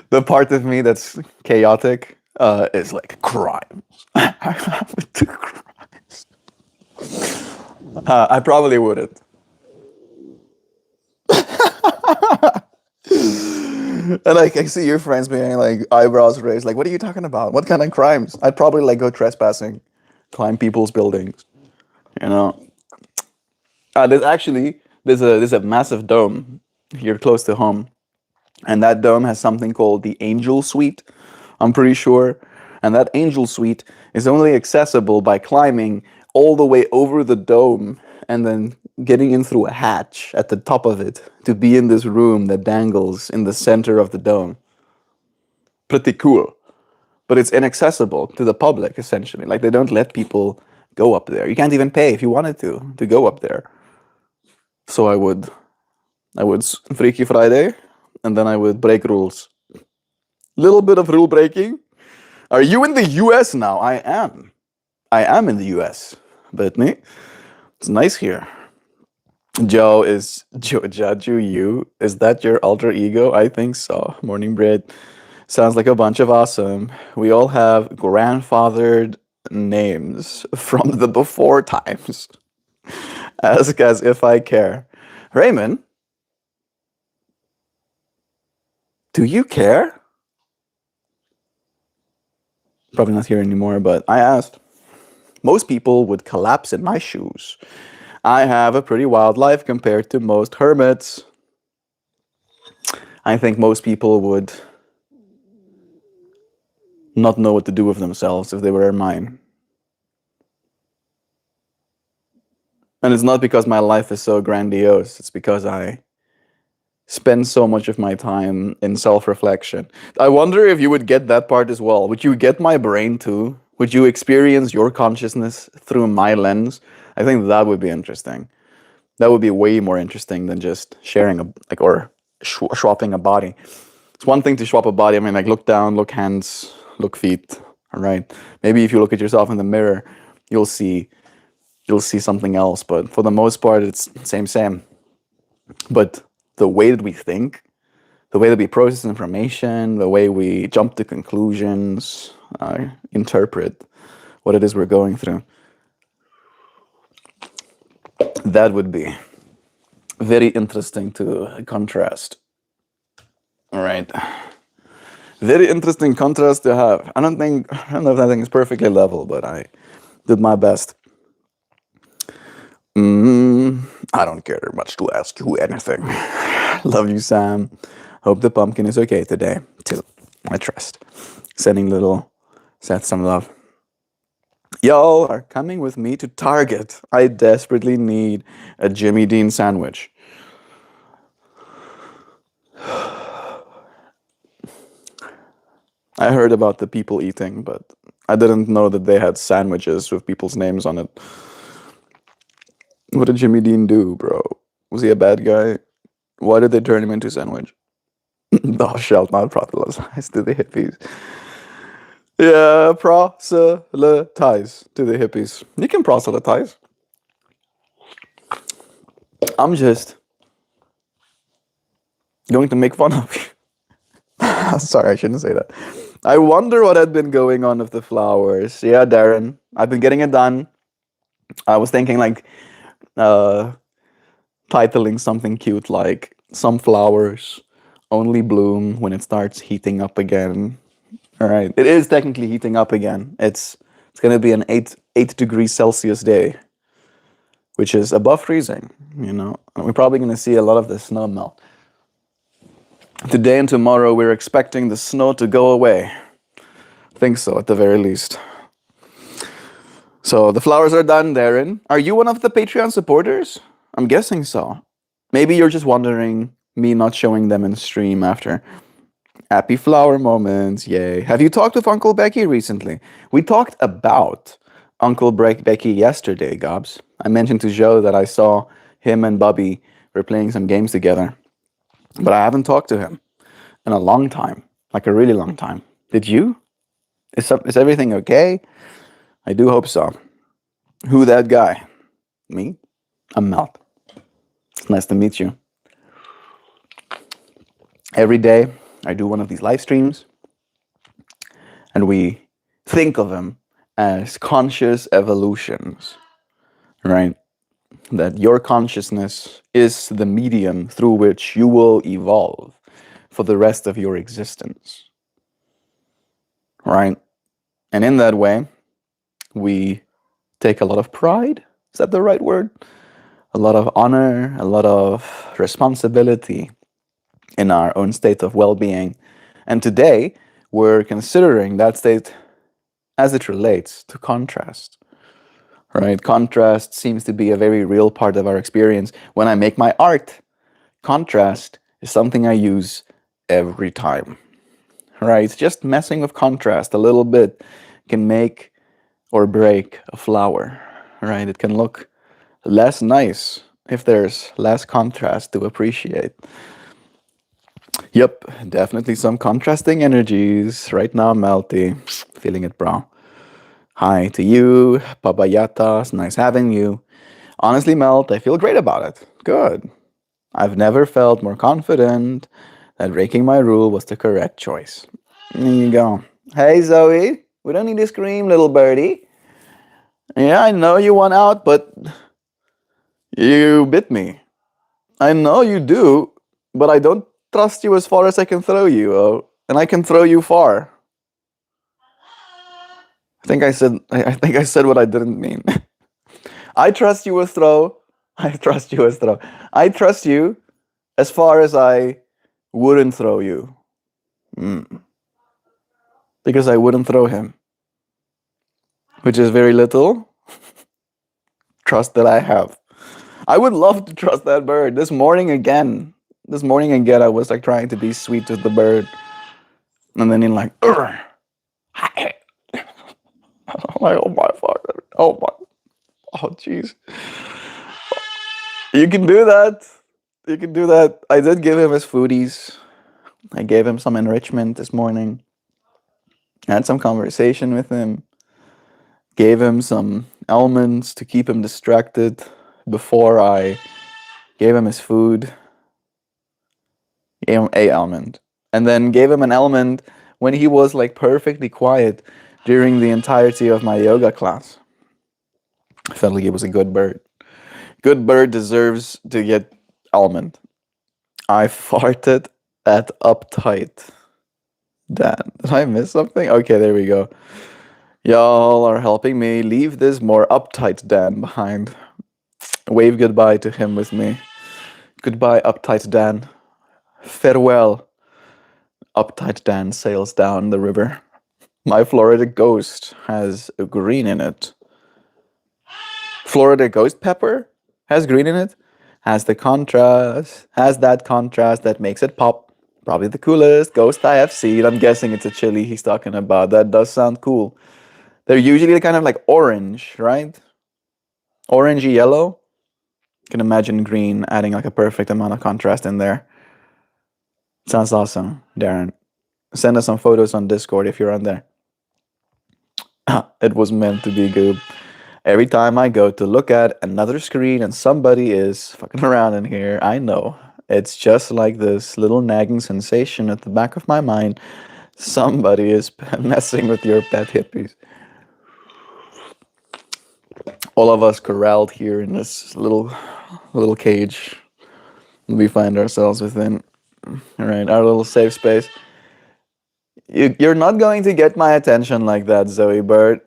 The part of me that's chaotic is like crimes. I would do crimes. I probably wouldn't. And like I see your friends being like eyebrows raised, like, what are you talking about? What kind of crimes? I'd probably like go trespassing, climb people's buildings, you know. There's a massive dome here close to home, and that dome has something called the Angel Suite, I'm pretty sure. And that Angel Suite is only accessible by climbing all the way over the dome and then getting in through a hatch at the top of it to be in this room that dangles in the center of the dome. Pretty cool. But it's inaccessible to the public, essentially. Like, they don't let people go up there. You can't even pay if you wanted to go up there. So I would Freaky Friday, and then I would break rules. Little bit of rule breaking. Are you in the US now? I am. I am in the US. Brittany, it's nice here. Joe is Jaju you? Is that your alter ego? I think so. Morning Brit. Sounds like a bunch of awesome. We all have grandfathered names from the before times. Ask as if I care. Raymond, do you care? Probably not here anymore, but I asked. Most people would collapse in my shoes. I have a pretty wild life compared to most hermits. I think most people would not know what to do with themselves if they were mine. And it's not because my life is so grandiose, it's because I spend so much of my time in self-reflection. I wonder if you would get that part as well. Would you get my brain too? Would you experience your consciousness through my lens? I think that would be interesting. That would be way more interesting than just sharing swapping a body. It's one thing to swap a body. I mean, like, look down, look hands, look feet. All right. Maybe if you look at yourself in the mirror, you'll see something else. But for the most part, it's same. But the way that we think, the way that we process information, the way we jump to conclusions, interpret what it is we're going through, that would be very interesting to contrast. All right. Very interesting contrast to have. I don't know if that thing is perfectly level, but I did my best. I don't care much to ask you anything. Love you, Sam. Hope the pumpkin is okay today, too. I trust. Sending little sets some love. Y'all are coming with me to Target. I desperately need a Jimmy Dean sandwich. I heard about the people eating, but I didn't know that they had sandwiches with people's names on it. What did Jimmy Dean do, bro? Was he a bad guy? Why did they turn him into a sandwich? Thou shalt not proselytize to the hippies. Yeah, proselytize to the hippies. You can proselytize. I'm just going to make fun of you. Sorry, I shouldn't say that. I wonder what had been going on with the flowers. Yeah, Darren, I've been getting it done. I was thinking, like, uh, titling something cute like "Some flowers only bloom when it starts heating up again." All right, it is technically heating up again. It's gonna be an 8 degrees Celsius day, which is above freezing. You know, and we're probably gonna see a lot of the snow melt. Today and tomorrow, we're expecting the snow to go away. Think so, at the very least. So the flowers are done, Darren. Are you one of the Patreon supporters? I'm guessing so. Maybe you're just wondering me not showing them in stream after. Happy flower moments, yay. Have you talked with Uncle Becky recently? We talked about Uncle Becky yesterday, Gobs. I mentioned to Joe that I saw him and Bubby were playing some games together. But I haven't talked to him in a long time, like a really long time. Did you? Is everything okay? I do hope so. Who that guy? Me? I'm Melt. It's nice to meet you. Every day I do one of these live streams and we think of them as conscious evolutions, right? That your consciousness is the medium through which you will evolve for the rest of your existence, right? And in that way, we take a lot of pride. Is that the right word? A lot of honor, a lot of responsibility in our own state of well-being. And today, we're considering that state as it relates to contrast. Right? Contrast seems to be a very real part of our experience. When I make my art, contrast is something I use every time. Right? Just messing with contrast a little bit can make or break a flower. Right? It can look less nice if there's less contrast to appreciate. Yep, definitely some contrasting energies. Right now, Melty, feeling it, bro. Hi to you, Pabayata. It's nice having you. Honestly, Melt, I feel great about it. Good. I've never felt more confident that breaking my rule was the correct choice. There you go. Hey, Zoe. We don't need to scream, little birdie. Yeah, I know you want out, but you bit me. I know you do, but I don't trust you as far as I can throw you, and I can throw you far. I think I said what I didn't mean. I trust you with throw. I trust you with throw. I trust you as far as I wouldn't throw you. Because I wouldn't throw him. Which is very little trust that I have. I would love to trust that bird. This morning again, I was like trying to be sweet with the bird. And then in like, I'm like, oh my fuck. Oh my. Oh jeez. You can do that. You can do that. I did give him his foodies. I gave him some enrichment this morning. I had some conversation with him. Gave him some almonds to keep him distracted before I gave him his food. Gave him a almond. And then gave him an almond when he was like perfectly quiet during the entirety of my yoga class. I felt like he was a good bird. Good bird deserves to get almond. I farted at uptight. Dan, did I miss something? Okay, there we go. Y'all are helping me leave this more uptight Dan behind. Wave goodbye to him with me. Goodbye, uptight Dan. Farewell. Uptight Dan sails down the river. My Florida Ghost has a green in it. Florida Ghost pepper has green in it. Has that contrast that makes it pop. Probably the coolest ghost I have seen. I'm guessing it's a chili he's talking about. That does sound cool. They're usually kind of like orange, right? Orangey yellow. You can imagine green adding like a perfect amount of contrast in there. Sounds awesome, Darren. Send us some photos on Discord if you're on there. It was meant to be good. Every time I go to look at another screen and somebody is fucking around in here, I know. It's just like this little nagging sensation at the back of my mind. Somebody is messing with your pet hippies. all of us corralled here in this little cage we find ourselves within. All right, our little safe space. You're not going to get my attention like that, Zoe Bird.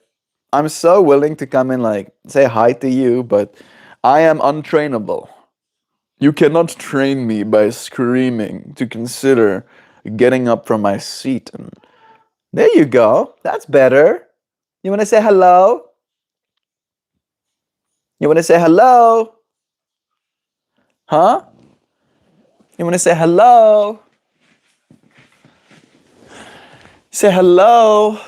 I'm so willing to come in, like, say hi to you, but I am untrainable. You cannot train me by screaming to consider getting up from my seat. And there you go. That's better. You want to say hello? You want to say hello? Huh? You want to say hello? Say hello.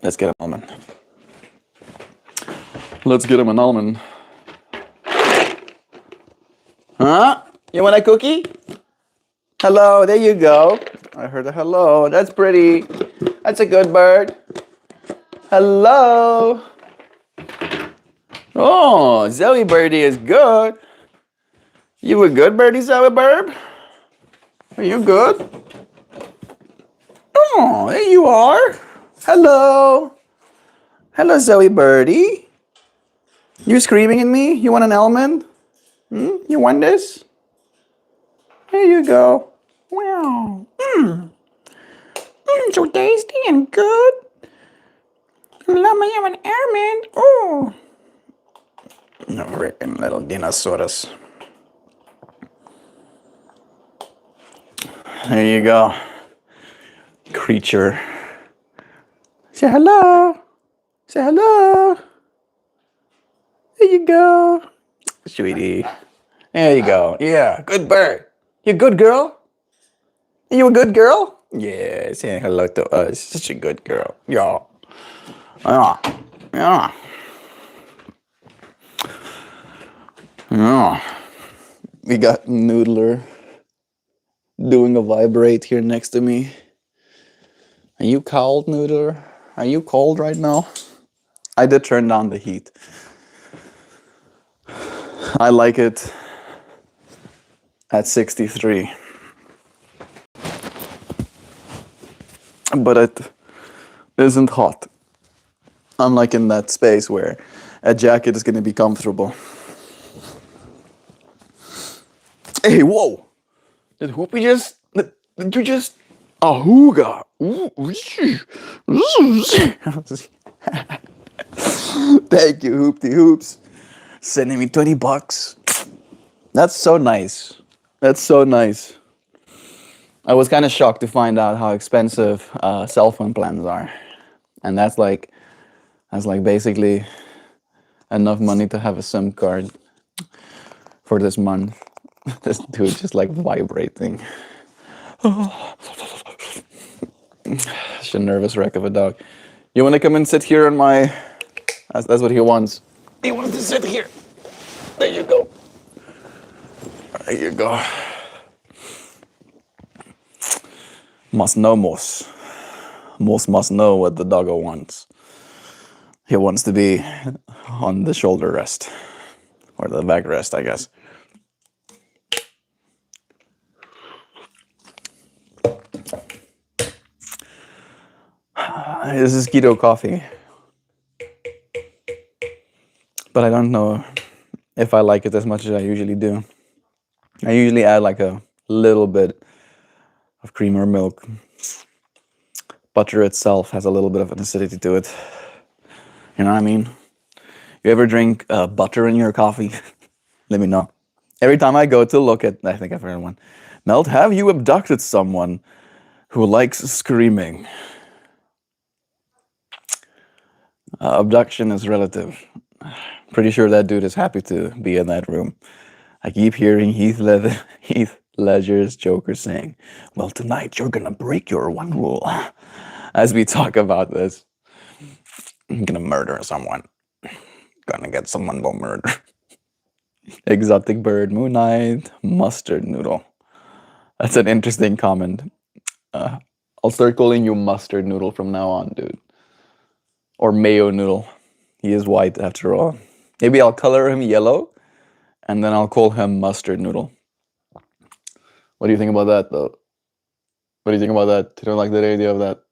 Let's get him almond. Let's get him an almond. Huh? You want a cookie? Hello, there you go. I heard a hello. That's pretty. That's a good bird. Hello. Oh, Zoe Birdie is good. You a good birdie, Zoe Bird? Are you good? Oh, there you are. Hello. Hello, Zoe Birdie. You screaming at me? You want an almond? You want this? There you go. Wow. So tasty and good. Let me have an almond. Oh. No freaking little dinosaurs. There you go. Creature. Say hello. Say hello. There you go. Sweetie. There you go. Yeah, good bird. You a good girl? Are you a good girl? Yeah, saying hello to us. Such a good girl. Yeah. Yeah. Yeah. Yeah. We got Noodler doing a vibrate here next to me. Are you cold, Noodler? Are you cold right now? I did turn down the heat. I like it at 63. But it isn't hot. I'm like in that space where a jacket is going to be comfortable. Hey, whoa! Did Whoopi just... Did you just... Ahooga! Thank you, Hoopty Hoops. Sending me $20. That's so nice. That's so nice. I was kind of shocked to find out how expensive cell phone plans are. And that's like basically enough money to have a SIM card for this month. This dude just like vibrating. Such a nervous wreck of a dog. You want to come and sit here on my... That's what he wants. He wants to sit here. There you go. There you go. Must know Moss. Moss must know what the doggo wants. He wants to be on the shoulder rest. Or the back rest, I guess. This is keto coffee. But I don't know if I like it as much as I usually do. I usually add like a little bit of cream or milk. Butter itself has a little bit of an acidity to it. You know what I mean? You ever drink butter in your coffee? Let me know. Every time I go to look at... I think I've heard one. Melt, have you abducted someone who likes screaming? Abduction is relative. Pretty sure that dude is happy to be in that room. I keep hearing Heath Ledger's Joker saying, well, tonight you're gonna break your one rule. As we talk about this, I'm gonna murder someone. Gonna get someone for murder. Exotic bird, Moon Knight, mustard noodle. That's an interesting comment. I'll start calling you mustard noodle from now on, dude. Or mayo noodle. He is white after all. Maybe I'll color him yellow, and then I'll call him mustard noodle. What do you think about that, though? What do you think about that? You don't like the idea of that?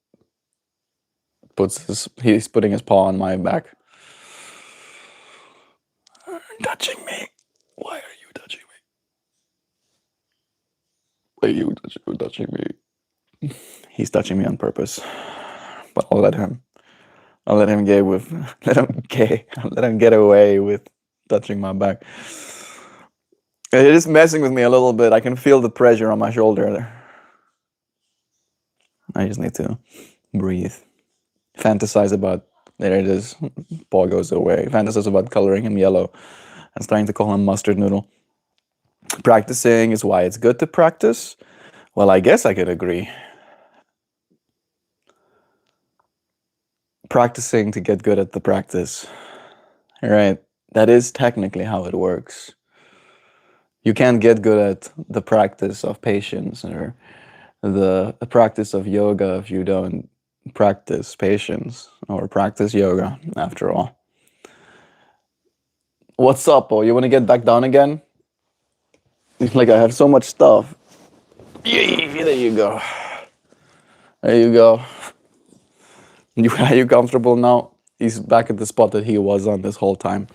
He's putting his paw on my back. touching me? Why are you touching me? Why are you touching me? He's touching me on purpose. But I'll let him. I'll let him get with. Let him get away with touching my back. It is messing with me a little bit. I can feel the pressure on my shoulder. I just need to breathe. Fantasize about. There it is. Paw goes away. Fantasize about coloring him yellow and starting to call him mustard noodle. Practicing is why it's good to practice. Well, I guess I could agree. Practicing to get good at the practice. Right. That is technically how it works. You can't get good at the practice of patience or the practice of yoga if you don't practice patience or practice yoga, after all. What's up, oh? You want to get back down again? Like, I have so much stuff. Yay, there you go. There you go. Are you comfortable now? He's back at the spot that he was on this whole time.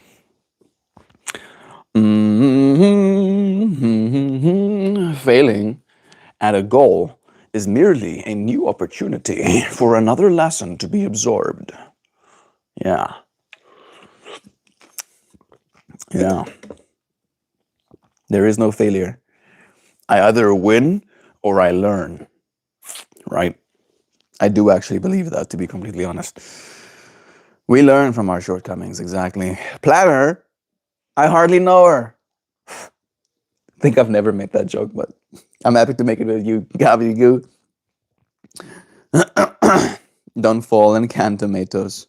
Failing at a goal is merely a new opportunity for another lesson to be absorbed. Yeah. Yeah. There is no failure. I either win or I learn. Right? I do actually believe that, to be completely honest. We learn from our shortcomings, exactly. Planner, I hardly know her. I think I've never made that joke, but I'm happy to make it with you, Gabby Goo. Don't fall in canned tomatoes.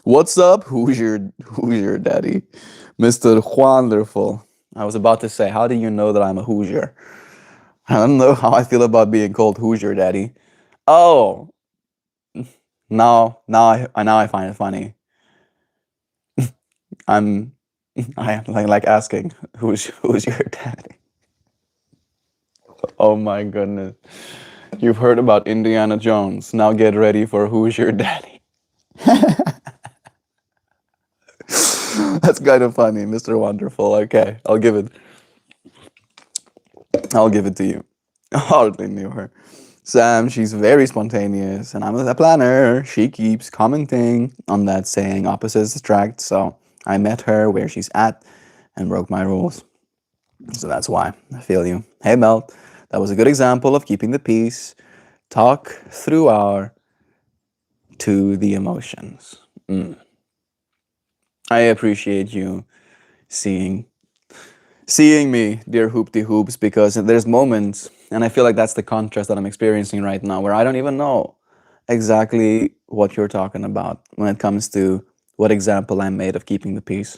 What's up? Who's your daddy? Mr. Wonderful. I was about to say, how do you know that I'm a Hoosier? I don't know how I feel about being called Hoosier Daddy. Oh, now I find it funny. I am like asking, who's your daddy? Oh my goodness. You've heard about Indiana Jones. Now get ready for Who's Your Daddy? That's kind of funny, Mr. Wonderful. Okay, I'll give it to you. I hardly knew her. Sam, she's very spontaneous, and I'm a planner. She keeps commenting on that saying opposites attract, so I met her where she's at and broke my rules. So that's why I feel you. Hey, Melt, that was a good example of keeping the peace. Talk through to the emotions. I appreciate you seeing me, dear Hoopty Hoops, because there's moments, and I feel like that's the contrast that I'm experiencing right now, where I don't even know exactly what you're talking about when it comes to what example I made of keeping the peace.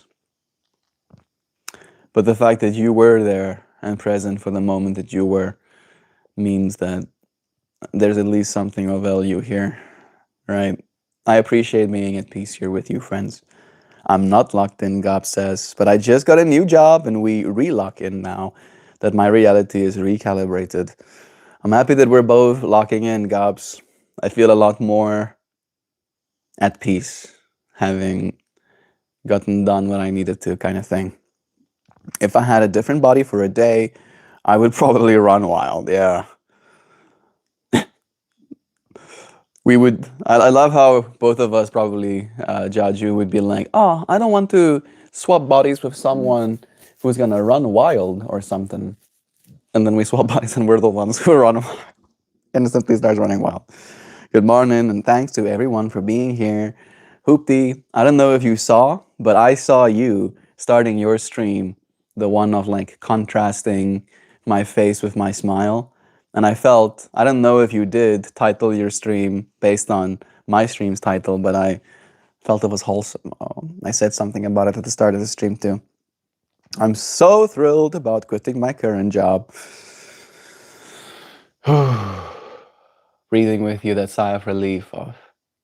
But the fact that you were there and present for the moment that you were means that there's at least something of value here, right? I appreciate being at peace here with you, friends. I'm not locked in, Gab says, but I just got a new job and we re-lock in now that my reality is recalibrated. I'm happy that we're both locking in, Gabs. I feel a lot more at peace having gotten done what I needed to, kind of thing. If I had a different body for a day, I would probably run wild, yeah. I love how both of us probably, Jaju, would be like, oh, I don't want to swap bodies with someone who's gonna run wild or something. And then we swap bodies and we're the ones who run wild. Instantly starts running wild. Good morning and thanks to everyone for being here. Hoopty, I don't know if you saw, but I saw you starting your stream, the one of like contrasting my face with my smile. And I felt, I don't know if you did title your stream based on my stream's title, but I felt it was wholesome. I said something about it at the start of the stream too. I'm so thrilled about quitting my current job. Breathing with you, that sigh of relief of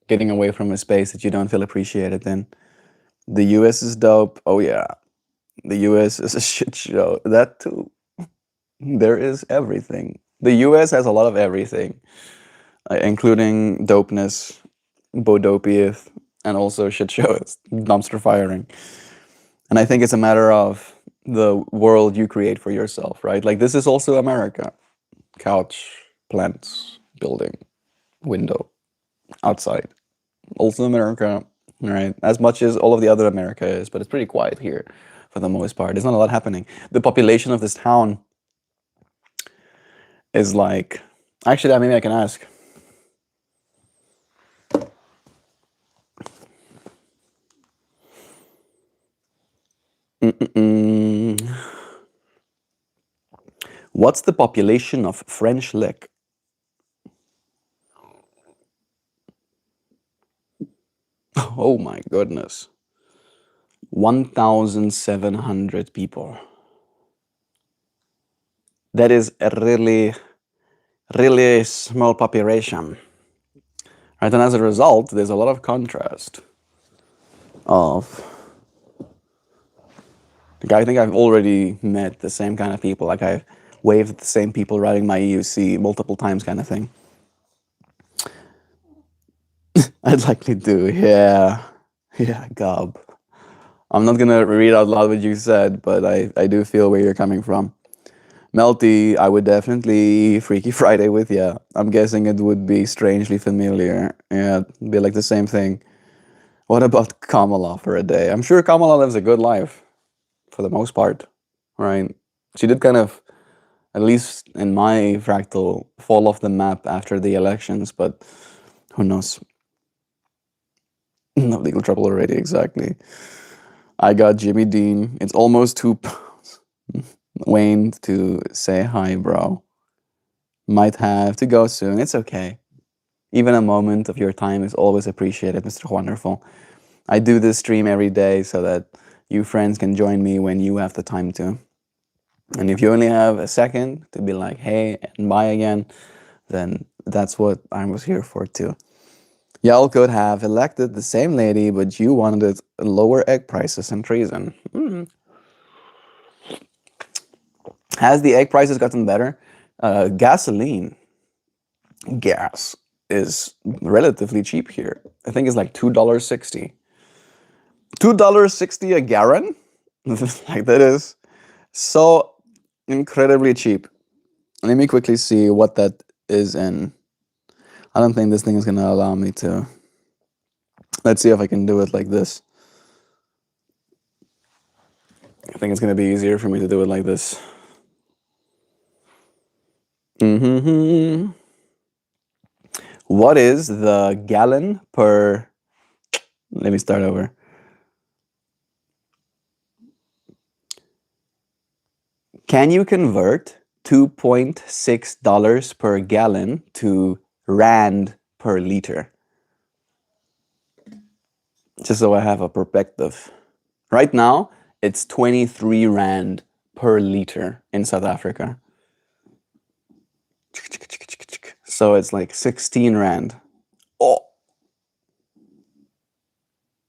getting away from a space that you don't feel appreciated in. The US is dope. Oh yeah. The US is a shit show. That too. There is everything. The US has a lot of everything, including dopeness, bodopieth, and also shit shows, dumpster firing. And I think it's a matter of the world you create for yourself, right? Like this is also America. Couch, plants, building, window, outside. Also America, right? As much as all of the other America is, but it's pretty quiet here for the most part. There's not a lot happening. The population of this town is like, actually, maybe I can ask. What's the population of French Lick? Oh my goodness. 1,700 people. That is a really, really small population. Right, and as a result, there's a lot of contrast of, like, I think I've already met the same kind of people, like I've waved at the same people riding my EUC multiple times kind of thing. I'd likely do, yeah, gob. I'm not gonna read out loud what you said, but I do feel where you're coming from. Melty, I would definitely Freaky Friday with you. I'm guessing it would be strangely familiar. Yeah, it'd be like the same thing. What about Kamala for a day? I'm sure Kamala lives a good life, for the most part, right? She did kind of, at least in my fractal, fall off the map after the elections, but who knows? No legal trouble already, exactly. I got Jimmy Dean. It's almost 2 pounds. Wayne to say hi, bro. Might have to go soon. It's okay. Even a moment of your time is always appreciated, Mr. Wonderful. I do this stream every day so that you friends can join me when you have the time to. And if you only have a second to be like, hey, and bye again, then that's what I was here for too. Y'all could have elected the same lady, but you wanted lower egg prices and treason. Has the egg prices gotten better? Gasoline, gas, is relatively cheap here. I think it's like $2.60. $2.60 a gallon? Like that is so incredibly cheap. Let me quickly see what that is in. I don't think this thing is gonna allow me to. Let's see if I can do it like this. I think it's gonna be easier for me to do it like this. What is the gallon per? Let me start over. Can you convert $2.6 per gallon to rand per liter? Just so I have a perspective. Right now, it's 23 rand per liter in South Africa. So it's like 16 rand. Oh,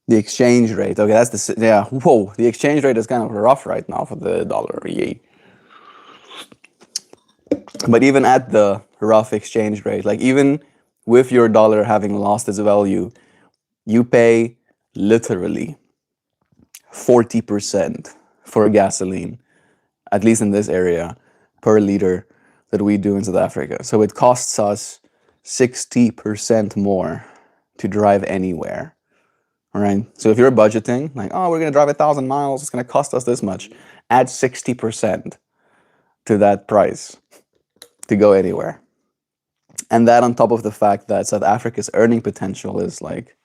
the exchange rate. Okay, that's the, yeah, whoa. The exchange rate is kind of rough right now for the dollar. Yay. But even at the rough exchange rate, like even with your dollar having lost its value, you pay literally 40% for gasoline, at least in this area, per liter that we do in South Africa. So it costs us 60% more to drive anywhere. All right. So if you're budgeting, like, oh, we're going to drive 1,000 miles, it's going to cost us this much, add 60% to that price to go anywhere. And that on top of the fact that South Africa's earning potential is like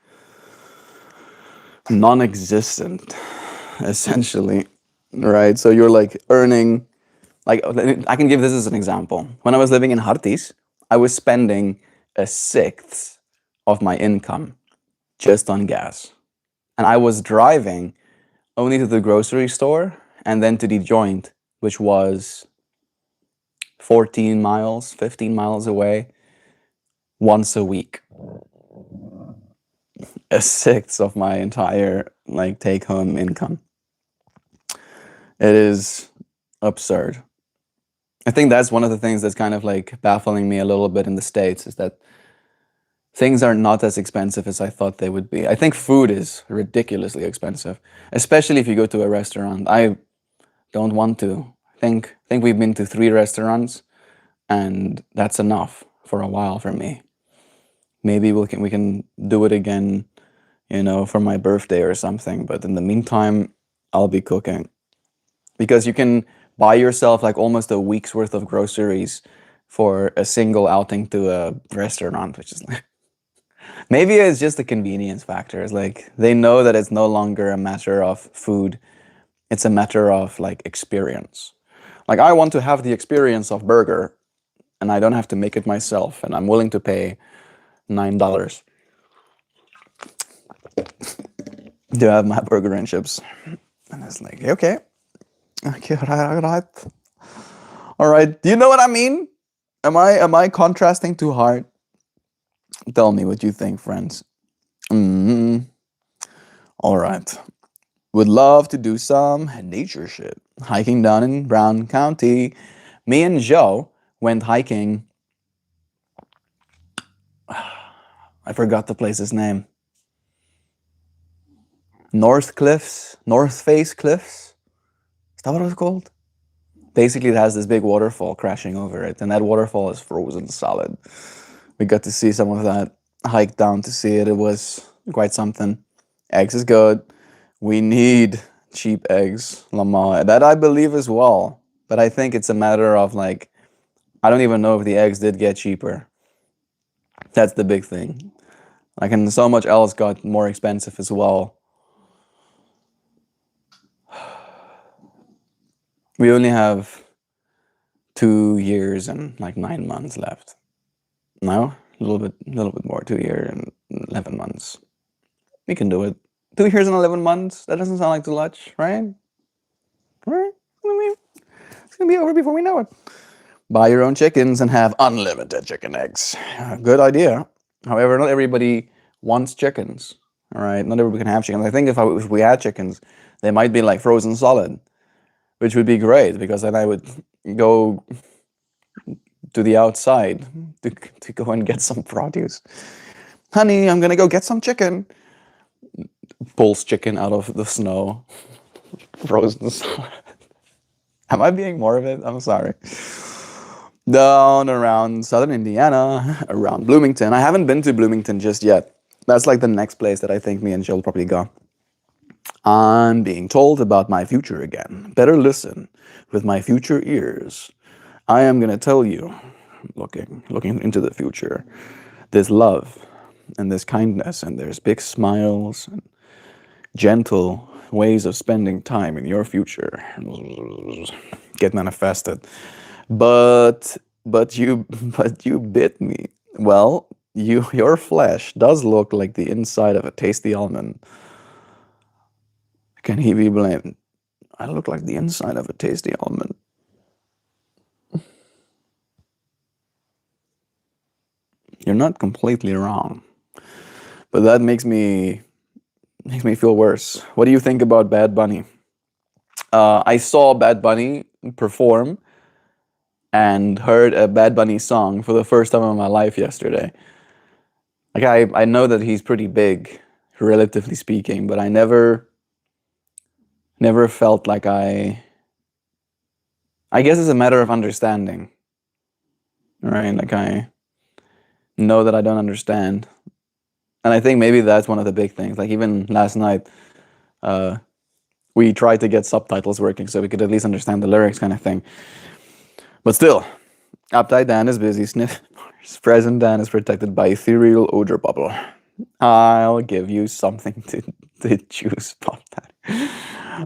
non-existent, essentially, right? So you're like earning, like, I can give this as an example. When I was living in Harties, I was spending 1/6 of my income just on gas. And I was driving only to the grocery store and then to the joint, which was 14 miles, 15 miles away, once a week. 1/6 of my entire like take-home income. It is absurd. I think that's one of the things that's kind of like baffling me a little bit in the States is that things are not as expensive as I thought they would be. I think food is ridiculously expensive, especially if you go to a restaurant. I don't want to. Think we've been to 3 restaurants, and that's enough for a while for me. Maybe we can do it again, for my birthday or something. But in the meantime, I'll be cooking, because you can buy yourself like almost a week's worth of groceries for a single outing to a restaurant, which is like, maybe it's just a convenience factor. It's like they know that it's no longer a matter of food, it's a matter of like experience. Like, I want to have the experience of burger, and I don't have to make it myself, and I'm willing to pay $9 to have my burger and chips. And it's like, okay, all right. Do you know what I mean? Am I contrasting too hard? Tell me what you think, friends. All right. Would love to do some nature shit. Hiking down in Brown County. Me and Joe went hiking. I forgot the place's name. North Face Cliffs. Is that what it was called? Basically, it has this big waterfall crashing over it, and that waterfall is frozen solid. We got to see some of that, hiked down to see it. It was quite something. Eggs is good. We need cheap eggs, Lamar. That I believe as well. But I think it's a matter of like, I don't even know if the eggs did get cheaper. That's the big thing. Like, and so much else got more expensive as well. We only have 2 years and like 9 months left. No, a little bit more. 2 years and 11 months. We can do it. 2 years and 11 months. That doesn't sound like too much, right? Right? It's gonna be over before we know it. Buy your own chickens and have unlimited chicken eggs. Good idea. However, not everybody wants chickens. All right, not everybody can have chickens. I think if we had chickens, they might be like frozen solid, which would be great, because then I would go to the outside to go and get some produce. Honey, I'm gonna go get some chicken. Pulls chicken out of the snow, frozen solid. Am I being morbid? I'm sorry. Down around southern Indiana, around Bloomington. I haven't been to Bloomington just yet. That's like the next place that I think me and Jill probably go. I'm being told about my future again. Better listen with my future ears. I am going to tell you, looking into the future, there's love and there's kindness and there's big smiles and gentle ways of spending time in your future get manifested. But you bit me. Well, your flesh does look like the inside of a tasty almond. Can he be blamed? I look like the inside of a tasty almond. You're not completely wrong, but that makes me feel worse. What do you think about Bad Bunny? I saw Bad Bunny perform and heard a Bad Bunny song for the first time in my life yesterday. Like, I know that he's pretty big, relatively speaking, but I never felt like I guess it's a matter of understanding, right? Like, I know that I don't understand. And I think maybe that's one of the big things. Like, even last night, we tried to get subtitles working so we could at least understand the lyrics, kind of thing. But still, Uptight Dan is busy. Present Dan is protected by ethereal odor bubble. I'll give you something to choose from that.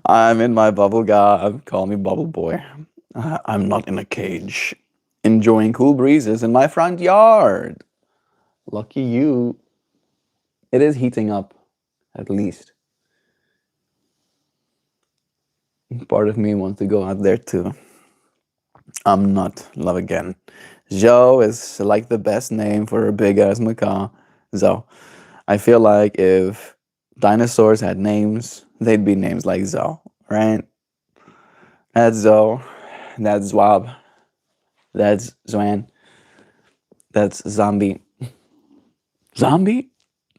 I'm in my bubble, God. Call me Bubble Boy. I'm not in a cage. Enjoying cool breezes in my front yard. Lucky you. It is heating up, at least. Part of me wants to go out there too. I'm not. Love again. Joe is like the best name for a big ass macaw. Zoe. I feel like if dinosaurs had names, they'd be names like Zoe, right? That's Zoe. That's Zwab. That's Zwan. That's Zombie. Zombie?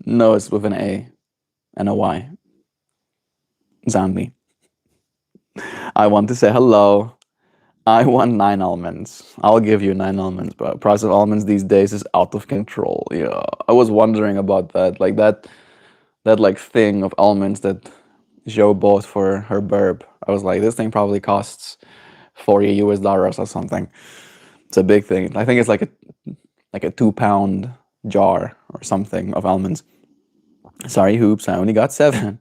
No, it's with an A and a Y. Zombie. I want to say hello. I want 9 almonds. I'll give you 9 almonds, but price of almonds these days is out of control. Yeah, I was wondering about that, like that like thing of almonds that Joe bought for her burp. I was like, this thing probably costs $40 or something. It's a big thing. I think it's like a 2 pound jar or something of almonds. Sorry, hoops. I only got 7.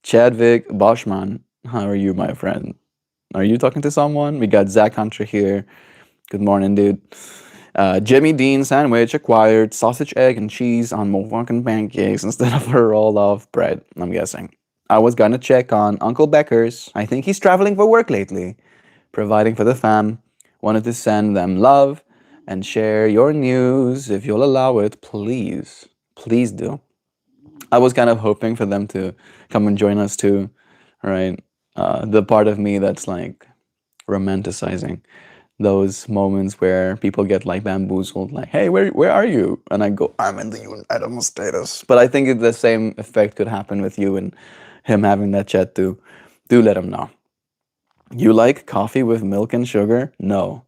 Chadwick Boschman, how are you, my friend? Are you talking to someone? We got Zach Hunter here. Good morning, dude. Jimmy Dean sandwich acquired sausage, egg, and cheese on Milwaukee pancakes instead of a roll of bread, I'm guessing. I was gonna check on Uncle Becker's. I think he's traveling for work lately, providing for the fam. Wanted to send them love and share your news. If you'll allow it, please. Please do. I was kind of hoping for them to come and join us too, right? The part of me that's like romanticizing those moments where people get like bamboozled, like, hey, where are you? And I go, I'm in the United States. But I think the same effect could happen with you and him having that chat too. Do let him know. You like coffee with milk and sugar? No.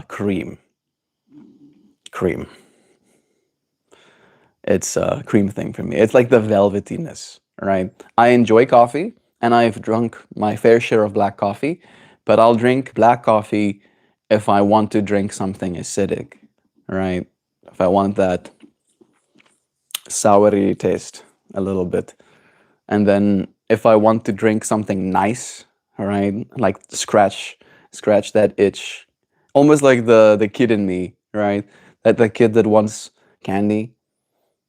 Cream. Cream. It's a cream thing for me. It's like the velvetiness, right? I enjoy coffee and I've drunk my fair share of black coffee, but I'll drink black coffee if I want to drink something acidic, right? If I want that soury taste a little bit. And then if I want to drink something nice, all right, like scratch that itch, almost like the kid in me, right? That the kid that wants candy,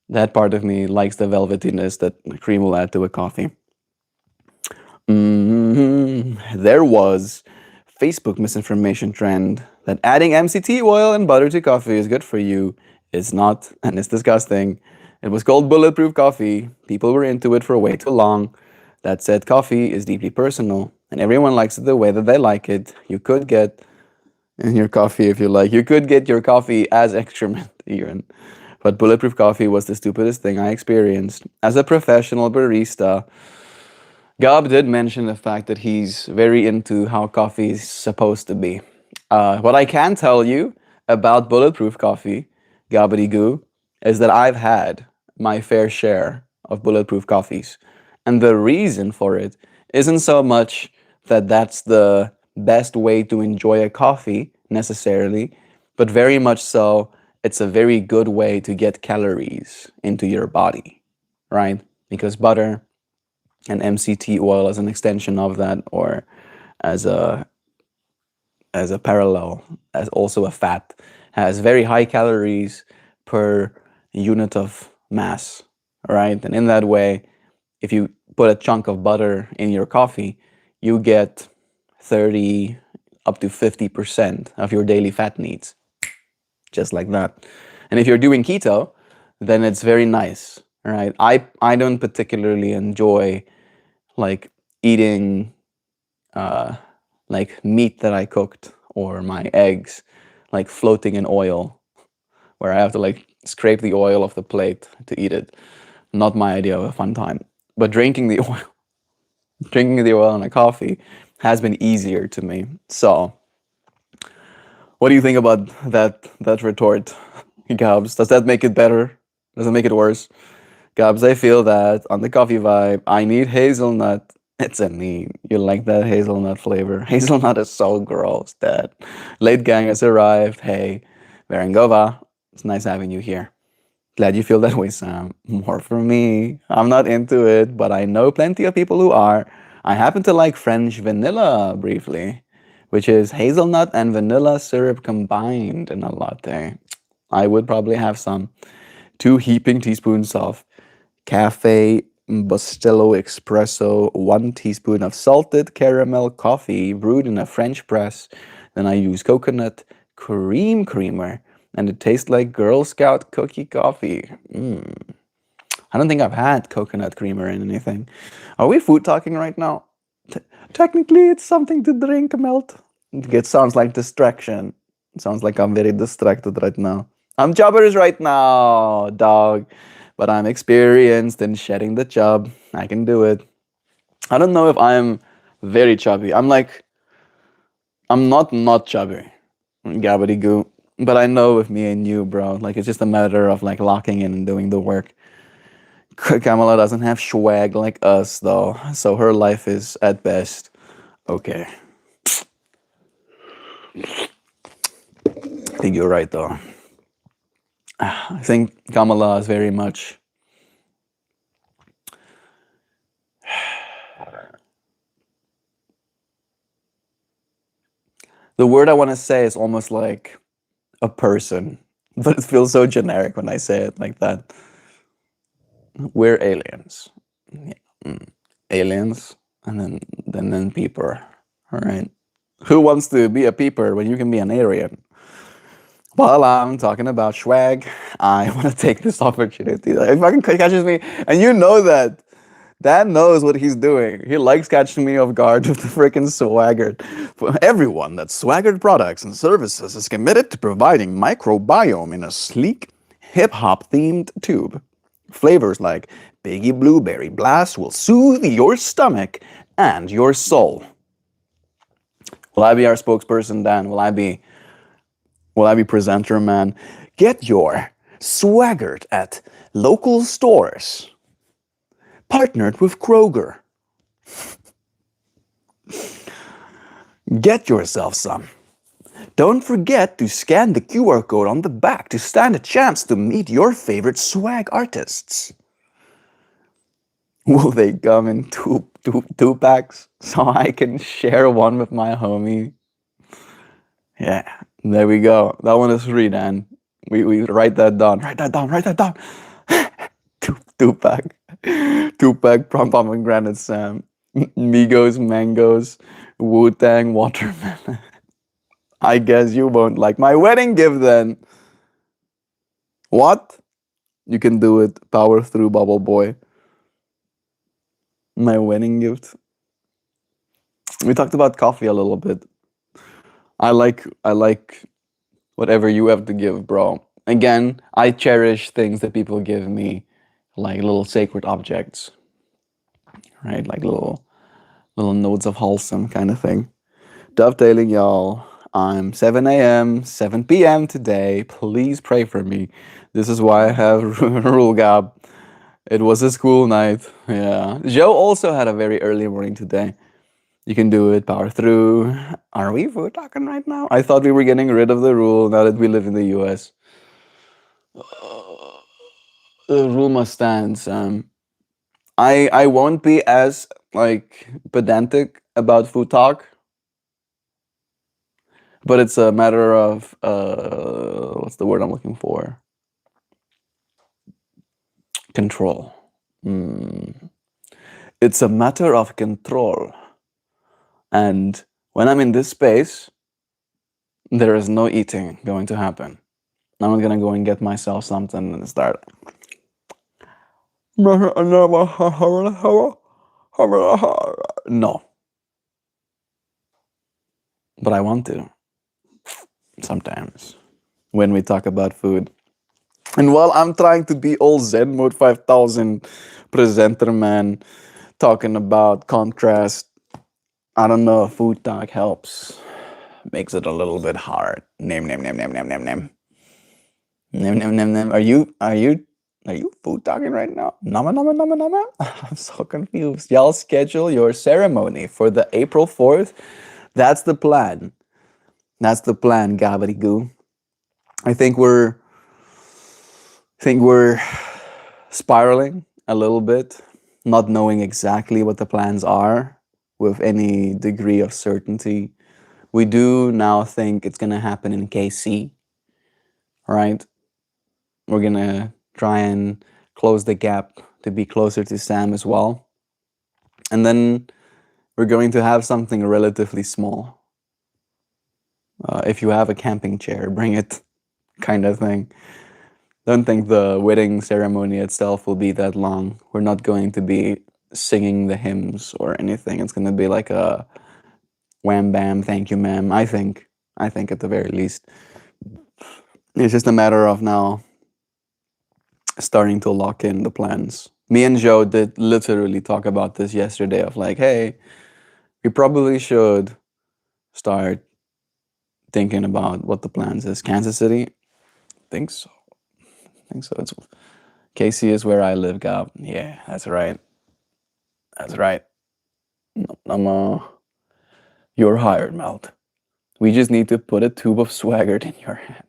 that part of me likes the velvetiness that cream will add to a coffee. There was Facebook misinformation trend that adding MCT oil and butter to coffee is good for you. It's not, and it's disgusting. It was called bulletproof coffee. People were into it for way too long. That said, coffee is deeply personal, and everyone likes it the way that they like it. You could get in your coffee if you like. You could get your coffee as excrement, even. But bulletproof coffee was the stupidest thing I experienced. As a professional barista, Gab did mention the fact that he's very into how coffee is supposed to be. What I can tell you about bulletproof coffee, Gabbity Goo, is that I've had my fair share of bulletproof coffees. And the reason for it isn't so much that that's the best way to enjoy a coffee necessarily, but very much so it's a very good way to get calories into your body, right? Because butter and MCT oil as an extension of that, or as a parallel, as also a fat, has very high calories per unit of mass, right? And in that way, if you put a chunk of butter in your coffee, you get 30 up to 50% of your daily fat needs, just like that. And if you're doing keto, then it's very nice, right? I don't particularly enjoy like eating like meat that I cooked or my eggs like floating in oil, where I have to like scrape the oil off the plate to eat it. Not my idea of a fun time. But drinking the oil in a coffee has been easier to me. So what do you think about that retort, Gabs? Does that make it better? Does it make it worse? Gabs, I feel that on the coffee vibe, I need hazelnut. It's a meme. You like that hazelnut flavor? Hazelnut is so gross, Dad. Late gang has arrived. Hey, Berengova. It's nice having you here. Glad you feel that way, Sam. More for me. I'm not into it, but I know plenty of people who are. I happen to like French vanilla briefly, which is hazelnut and vanilla syrup combined in a latte. I would probably have some. 2 heaping teaspoons of Cafe Bustelo Espresso, 1 teaspoon of salted caramel coffee brewed in a French press. Then I use coconut cream creamer, and it tastes like Girl Scout cookie coffee. I don't think I've had coconut creamer in anything. Are we food talking right now? Technically, it's something to drink, Melt. It sounds like distraction. It sounds like I'm very distracted right now. I'm jobbers right now, dog. But I'm experienced in shedding the chub. I can do it. I don't know if I'm very chubby. I'm not chubby. Gabbity goo. But I know with me and you, bro, like it's just a matter of like locking in and doing the work. Kamala doesn't have swag like us though, so her life is at best okay. I think you're right though. I think Kamala is very much the word I want to say is almost like a person, but it feels so generic when I say it like that. We're aliens. Yeah. Aliens and then peeper. All right. Who wants to be a peeper when you can be an alien? While I'm talking about swag, I want to take this opportunity. Like, if fucking catches me, and you know that, Dan knows what he's doing. He likes catching me off guard with the freaking Swaggart. For everyone that Swaggart Products and Services is committed to providing microbiome in a sleek, hip-hop themed tube. Flavors like Biggie Blueberry Blast will soothe your stomach and your soul. Will I be our spokesperson, Dan? Will I be presenter, man? Get your Swaggart at local stores. Partnered with Kroger. Get yourself some. Don't forget to scan the QR code on the back to stand a chance to meet your favorite swag artists. Will they come in two packs so I can share one with my homie? Yeah, there we go. That one is free, Dan. We write that down. Write that down. Write that down. two pack. 2-pack pomegranate Sam. Migos mangoes. Wu-Tang watermelon. I guess you won't like my wedding gift then. What? You can do it. Power through, Bubble Boy. My wedding gift. We talked about coffee a little bit. I like whatever you have to give, bro. Again, I cherish things that people give me, like little sacred objects. Right? Like little notes of wholesome kind of thing. Dovetailing, y'all. I'm 7 a.m., 7 p.m. today. Please pray for me. This is why I have Rule Gab. It was a school night. Yeah. Joe also had a very early morning today. You can do it, power through. Are we food talking right now? I thought we were getting rid of the rule now that we live in the US. The rule must stand, Sam. I won't be as like pedantic about food talk, but it's a matter of what's the word I'm looking for? Control. It's a matter of control. And when I'm in this space, there is no eating going to happen. I'm not gonna go and get myself something and start. No. But I want to. Sometimes. When we talk about food. And while I'm trying to be all Zen Mode 5000 presenter man, talking about contrast, I don't know if food talk helps. Makes it a little bit hard. Name. Name. Are you food talking right now? Nama. I'm so confused. Y'all schedule your ceremony for the April 4th. That's the plan. That's the plan, Gabbarigoo. I think we're spiraling a little bit, not knowing exactly what the plans are with any degree of certainty. We do now think it's gonna happen in KC, right? We're gonna try and close the gap to be closer to Sam as well. And then we're going to have something relatively small. If you have a camping chair, bring it, kind of thing. Don't think the wedding ceremony itself will be that long. We're not going to be singing the hymns or anything. It's going to be like a wham bam, thank you ma'am. I think at the very least. It's just a matter of now starting to lock in the plans. Me and Joe did literally talk about this yesterday of like, hey, we probably should start thinking about what the plans is. Kansas City? Think so. Think so. It's KC is where I live, Gab. Yeah, that's right. That's right. You're hired, Melt. We just need to put a tube of Swaggart in your hand.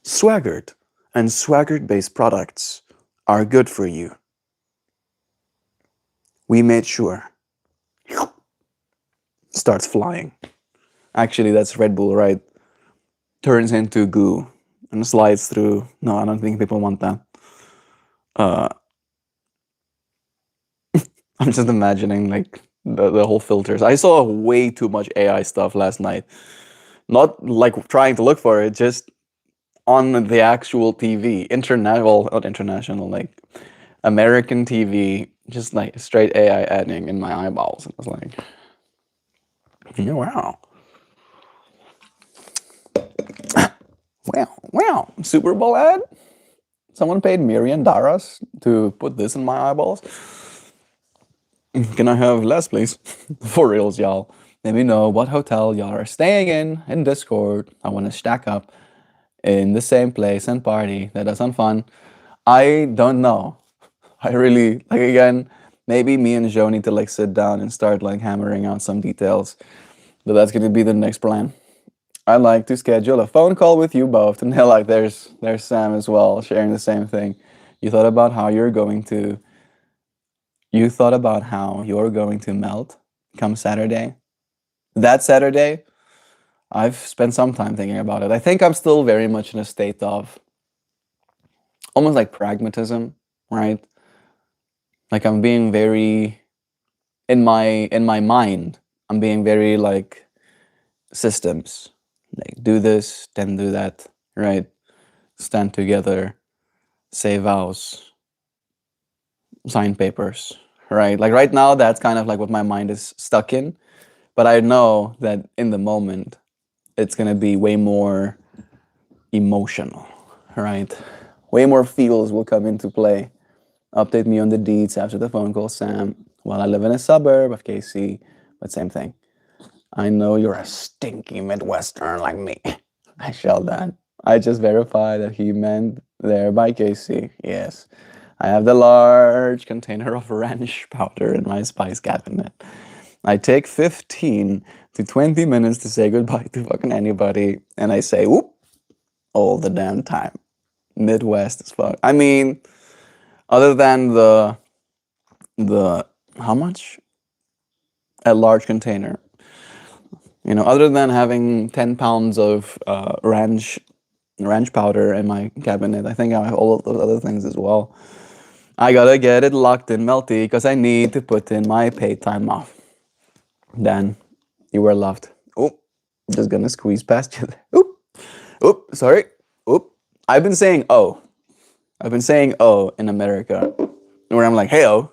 Swaggart and Swaggart-based products are good for you. We made sure. Starts flying. Actually, that's Red Bull, right? Turns into goo and slides through. No, I don't think people want that. I'm just imagining like the whole filters. I saw way too much AI stuff last night. Not like trying to look for it, just on the actual TV. International, not international, like American TV, just like straight AI adding in my eyeballs. And I was like, yeah, wow. Wow. Super Bowl ad? Someone paid Miriam Daras to put this in my eyeballs? Can I have less, please? For reals, y'all. Let me know what hotel y'all are staying in Discord. I want to stack up in the same place and party. That doesn't fun. I don't know. I really, like, again, maybe me and Joe need to like sit down and start like hammering out some details. But that's gonna be the next plan. I'd like to schedule a phone call with you both. And like there's Sam as well, sharing the same thing. You thought about how you're going to melt come Saturday. That Saturday, I've spent some time thinking about it. I think I'm still very much in a state of almost like pragmatism, right? Like I'm being very in my mind, I'm being very like systems. Like do this, then do that, right? Stand together, say vows, sign papers, right? Like right now that's kind of like what my mind is stuck in. But I know that in the moment it's gonna be way more emotional, right? Way more feels will come into play. Update me on the deeds after the phone call, Sam. Well, I live in a suburb of KC, but same thing. I know you're a stinky Midwestern like me. I shall that. I just verified that he meant there by KC. Yes. I have the large container of ranch powder in my spice cabinet. I take 15 to 20 minutes to say goodbye to fucking anybody, and I say whoop all the damn time. Midwest as fuck. I mean, other than the how much? A large container. You know, other than having 10 pounds of ranch powder in my cabinet, I think I have all of those other things as well. I gotta get it locked in, Melty, because I need to put in my paid time off. Dan, you were loved. Oh, just gonna squeeze past you. Oop, sorry. Oop. I've been saying oh. I've been saying oh in America, where I'm like, hey-oh.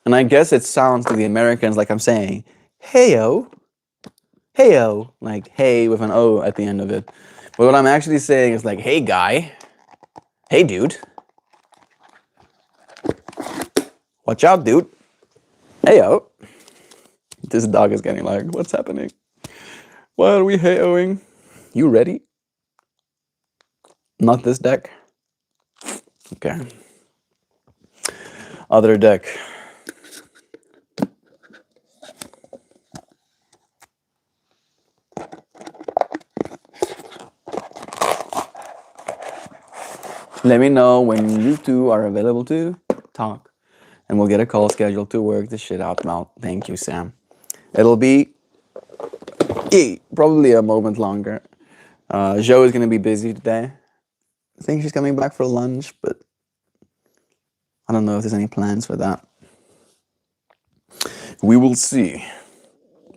And I guess it sounds to the Americans like I'm saying, hey-oh. Hey-oh. Like hey with an O at the end of it. But what I'm actually saying is like, hey guy. Hey dude. Watch out, dude. Hey-oh. This dog is getting like, what's happening? Why are we hey-ohing? You ready? Not this deck? Okay. Other deck. Let me know when you two are available to talk. And we'll get a call scheduled to work this shit out, Mal. Thank you, Sam. It'll be probably a moment longer. Joe is going to be busy today. I think she's coming back for lunch, but I don't know if there's any plans for that. We will see.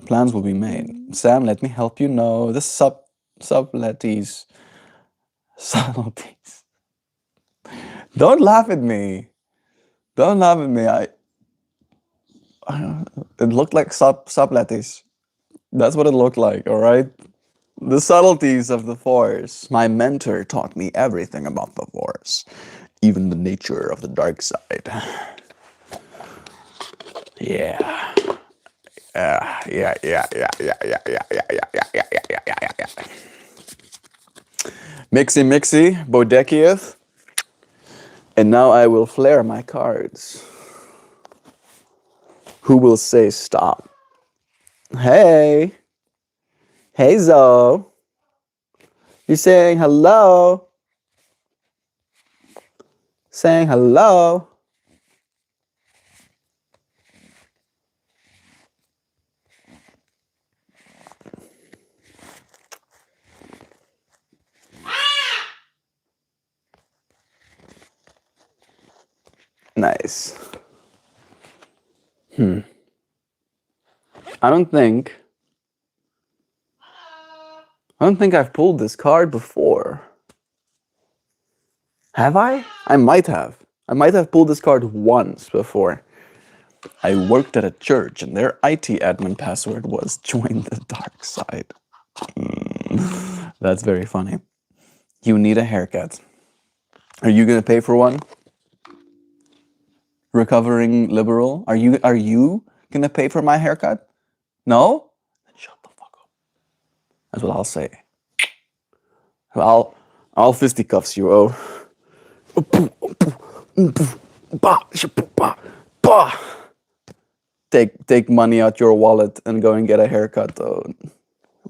Plans will be made. Sam, let me help you know the subtleties. Subtleties. Don't laugh at me. Don't laugh at me. It looked like subtleties. That's what it looked like, all right? The subtleties of the Force. My mentor taught me everything about the Force, even the nature of the dark side. Yeah. Yeah. Mixy, Bodekieth. And now I will flare my cards. Who will say stop? Hey. Hey, Zoe. You're saying hello. Saying hello. Nice. I don't think I've pulled this card before. Have I? I might have. I might have pulled this card once before. I worked at a church and their IT admin password was join the dark side. That's very funny. You need a haircut. Are you gonna pay for one? Recovering liberal? Are you gonna pay for my haircut? No? Then shut the fuck up. That's what I'll say. I'll fisticuffs you, oh. Take money out your wallet and go and get a haircut, though.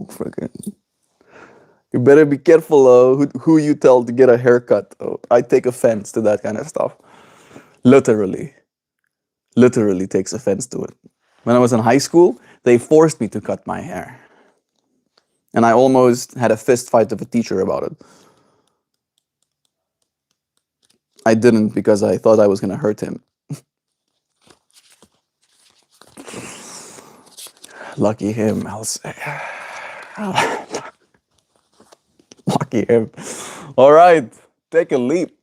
Freaking. You better be careful, who you tell to get a haircut. Oh, I take offense to that kind of stuff. Literally takes offense to it. When I was in high school, they forced me to cut my hair. And I almost had a fist fight with a teacher about it. I didn't because I thought I was going to hurt him. Lucky him, I'll say. Lucky him. All right, take a leap.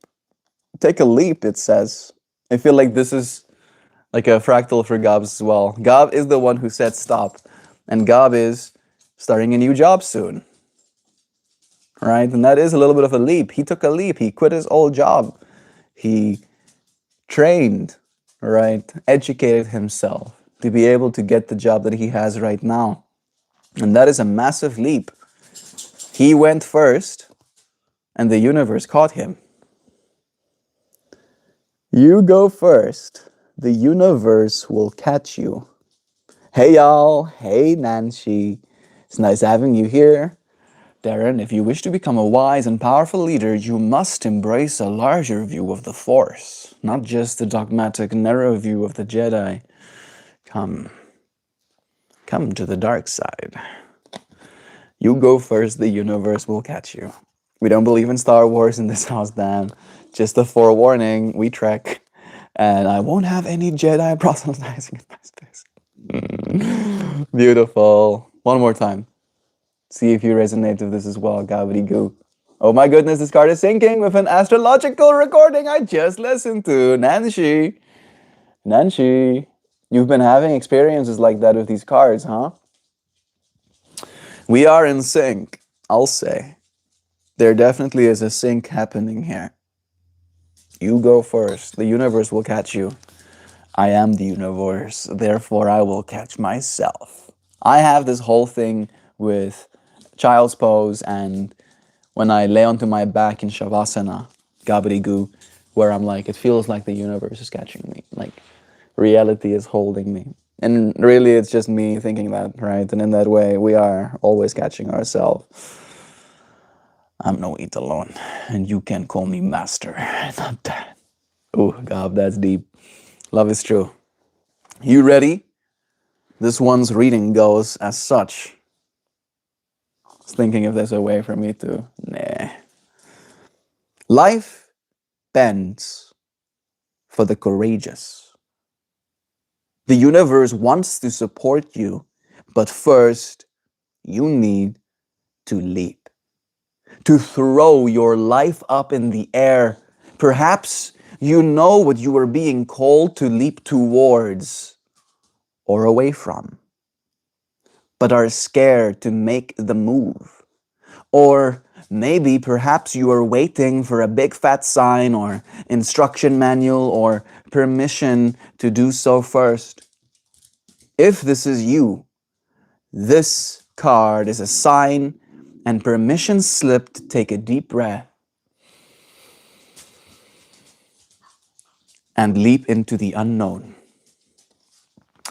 Take a leap, it says. I feel like this is like a fractal for Gab as well. Gab is the one who said stop. And Gab is starting a new job soon. Right? And that is a little bit of a leap. He took a leap. He quit his old job. He trained, right? Educated himself to be able to get the job that he has right now. And that is a massive leap. He went first, and the universe caught him. You go first. The universe will catch you. Hey, y'all. Hey, Nancy. It's nice having you here. Darren, if you wish to become a wise and powerful leader, you must embrace a larger view of the Force, not just the dogmatic, narrow view of the Jedi. Come to the dark side. You go first, the universe will catch you. We don't believe in Star Wars in this house, Dan. Just a forewarning, we trek. And I won't have any Jedi proselytizing in my space. Beautiful. One more time. See if you resonate with this as well, Goo. Oh my goodness, this card is syncing with an astrological recording I just listened to. Nancy, you've been having experiences like that with these cards, huh? We are in sync, I'll say. There definitely is a sync happening here. You go first. The universe will catch you. I am the universe, therefore I will catch myself. I have this whole thing with child's pose and when I lay onto my back in Shavasana, Goo, where I'm like, it feels like the universe is catching me. Like, reality is holding me. And really, it's just me thinking that, right? And in that way, we are always catching ourselves. I'm no eat alone, and you can call me master, not dad. Oh, God, that's deep. Love is true. You ready? This one's reading goes as such. I was thinking if there's a way for me to... Nah. Life bends for the courageous. The universe wants to support you, but first, you need to leap. To throw your life up in the air. Perhaps you know what you are being called to leap towards or away from, but are scared to make the move. Or maybe perhaps you are waiting for a big fat sign or instruction manual or permission to do so first. If this is you, this card is a sign and permission slip to take a deep breath and leap into the unknown.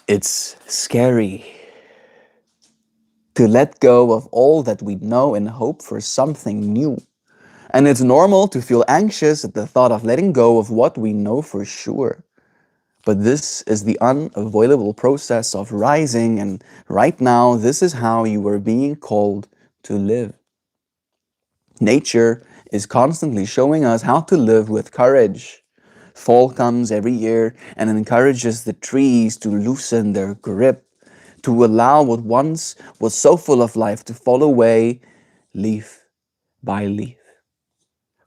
It's scary to let go of all that we know and hope for something new. And it's normal to feel anxious at the thought of letting go of what we know for sure. But this is the unavoidable process of rising, and right now, this is how you are being called to live. Nature is constantly showing us how to live with courage. Fall comes every year and encourages the trees to loosen their grip, to allow what once was so full of life to fall away leaf by leaf.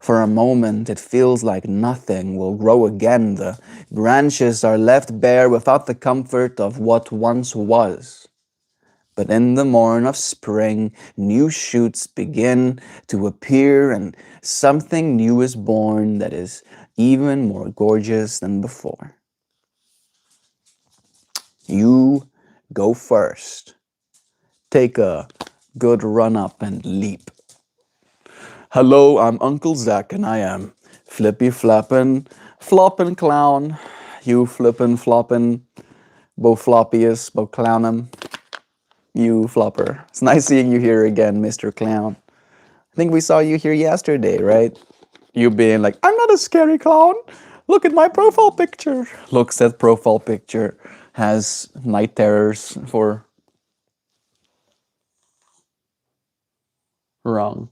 For a moment, it feels like nothing will grow again. The branches are left bare without the comfort of what once was. But in the morn of spring, new shoots begin to appear and something new is born that is even more gorgeous than before. You go first. Take a good run up and leap. Hello, I'm Uncle Zach and I am flippy flappin', floppin' clown. You flippin' floppin', bo floppiest, bo clownum. You flopper. It's nice seeing you here again, Mr. Clown. I think we saw you here yesterday, right? You being like, I'm not a scary clown. Look at my profile picture. Looks at profile picture. Has night terrors for... Wrong.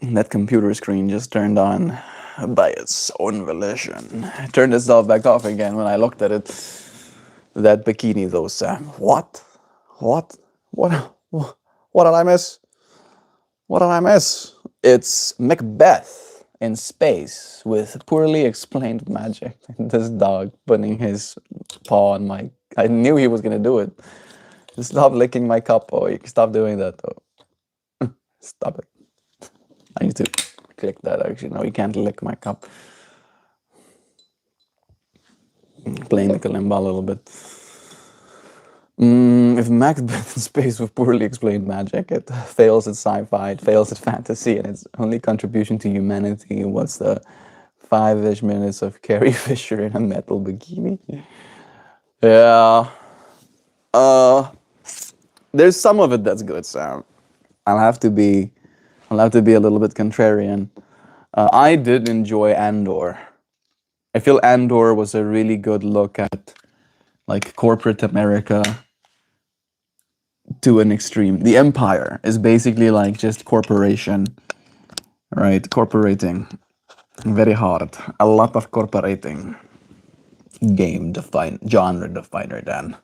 That computer screen just turned on by its own volition. It turned itself back off again when I looked at it. That bikini though, Sam. What? What? What did I miss? What did I miss? It's Macbeth in space with poorly explained magic. This dog putting his paw on my... I knew he was gonna do it. Stop licking my cup. Oh, you can stop doing that though. Stop it. I need to click that actually. No, you can't lick my cup. Playing the kalimba a little bit. If Macbeth in space with poorly explained magic, it fails at sci-fi, it fails at fantasy, and its only contribution to humanity was the 5-ish minutes of Carrie Fisher in a metal bikini. Yeah. There's some of it that's good, Sam. I'll have to be a little bit contrarian. I did enjoy Andor. I feel Andor was a really good look at like corporate America to an extreme. The Empire is basically like just corporation, right? Corporating. Very hard. A lot of corporating. Genre definer than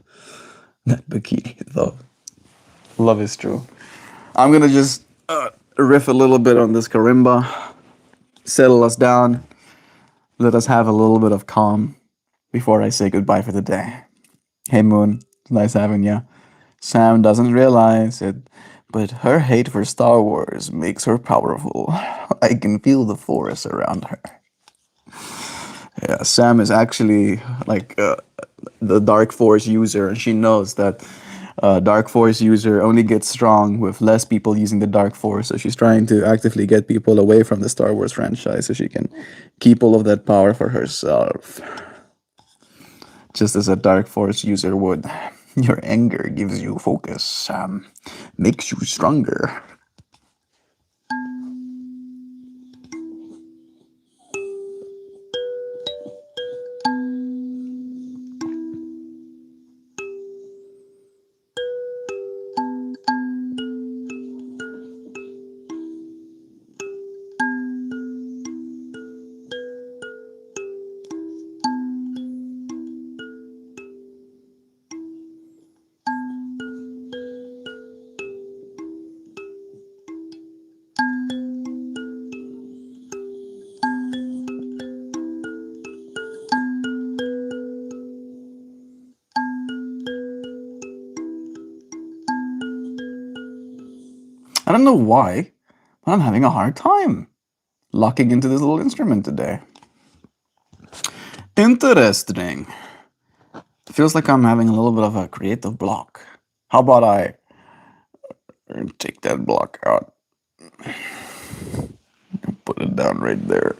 that bikini, though. Love is true. I'm gonna just riff a little bit on this karimba, settle us down, let us have a little bit of calm before I say goodbye for the day. Hey Moon, it's nice having you. Sam doesn't realize it, but her hate for Star Wars makes her powerful. I can feel the force around her. Yeah, Sam is actually like the Dark Force user, and she knows that Dark Force user only gets strong with less people using the Dark Force. So she's trying to actively get people away from the Star Wars franchise so she can keep all of that power for herself. Just as a Dark Force user would. Your anger gives you focus, makes you stronger. I don't know why, but I'm having a hard time locking into this little instrument today. Interesting. Feels like I'm having a little bit of a creative block. How about I take that block out? Put it down right there.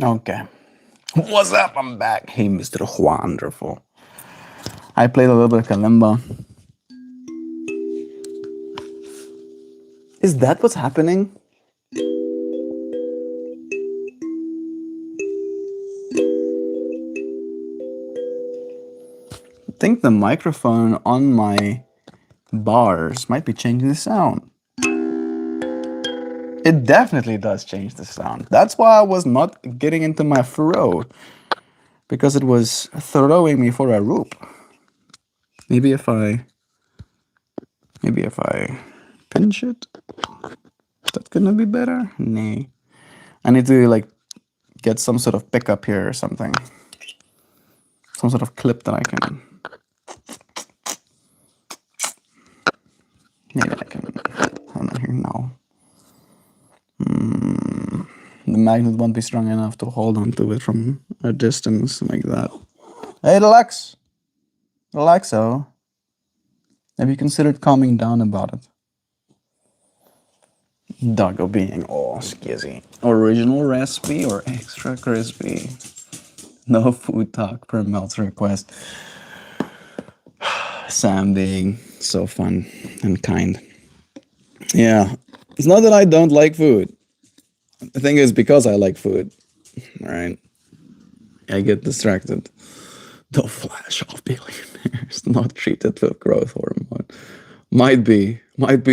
Okay. What's up? I'm back. Hey, Mr. Wonderful. I played a little bit of kalimba. Is that what's happening? I think the microphone on my bars might be changing the sound. It definitely does change the sound. That's why I was not getting into my throat, because it was throwing me for a loop. Maybe if I pinch it, that's gonna be better. Nay, I need to like get some sort of pickup here or something, some sort of clip that I can. Maybe I can. Hold on here. No. The magnet won't be strong enough to hold onto it from a distance like that. Hey, relax. Relaxo. Have you considered calming down about it? Doggo being all skizzy. Original recipe or extra crispy? No food talk per Melt's request. Sam being so fun and kind. Yeah, it's not that I don't like food. The thing is, because I like food, right? I get distracted. the flash of billionaires not treated with growth hormone. Might be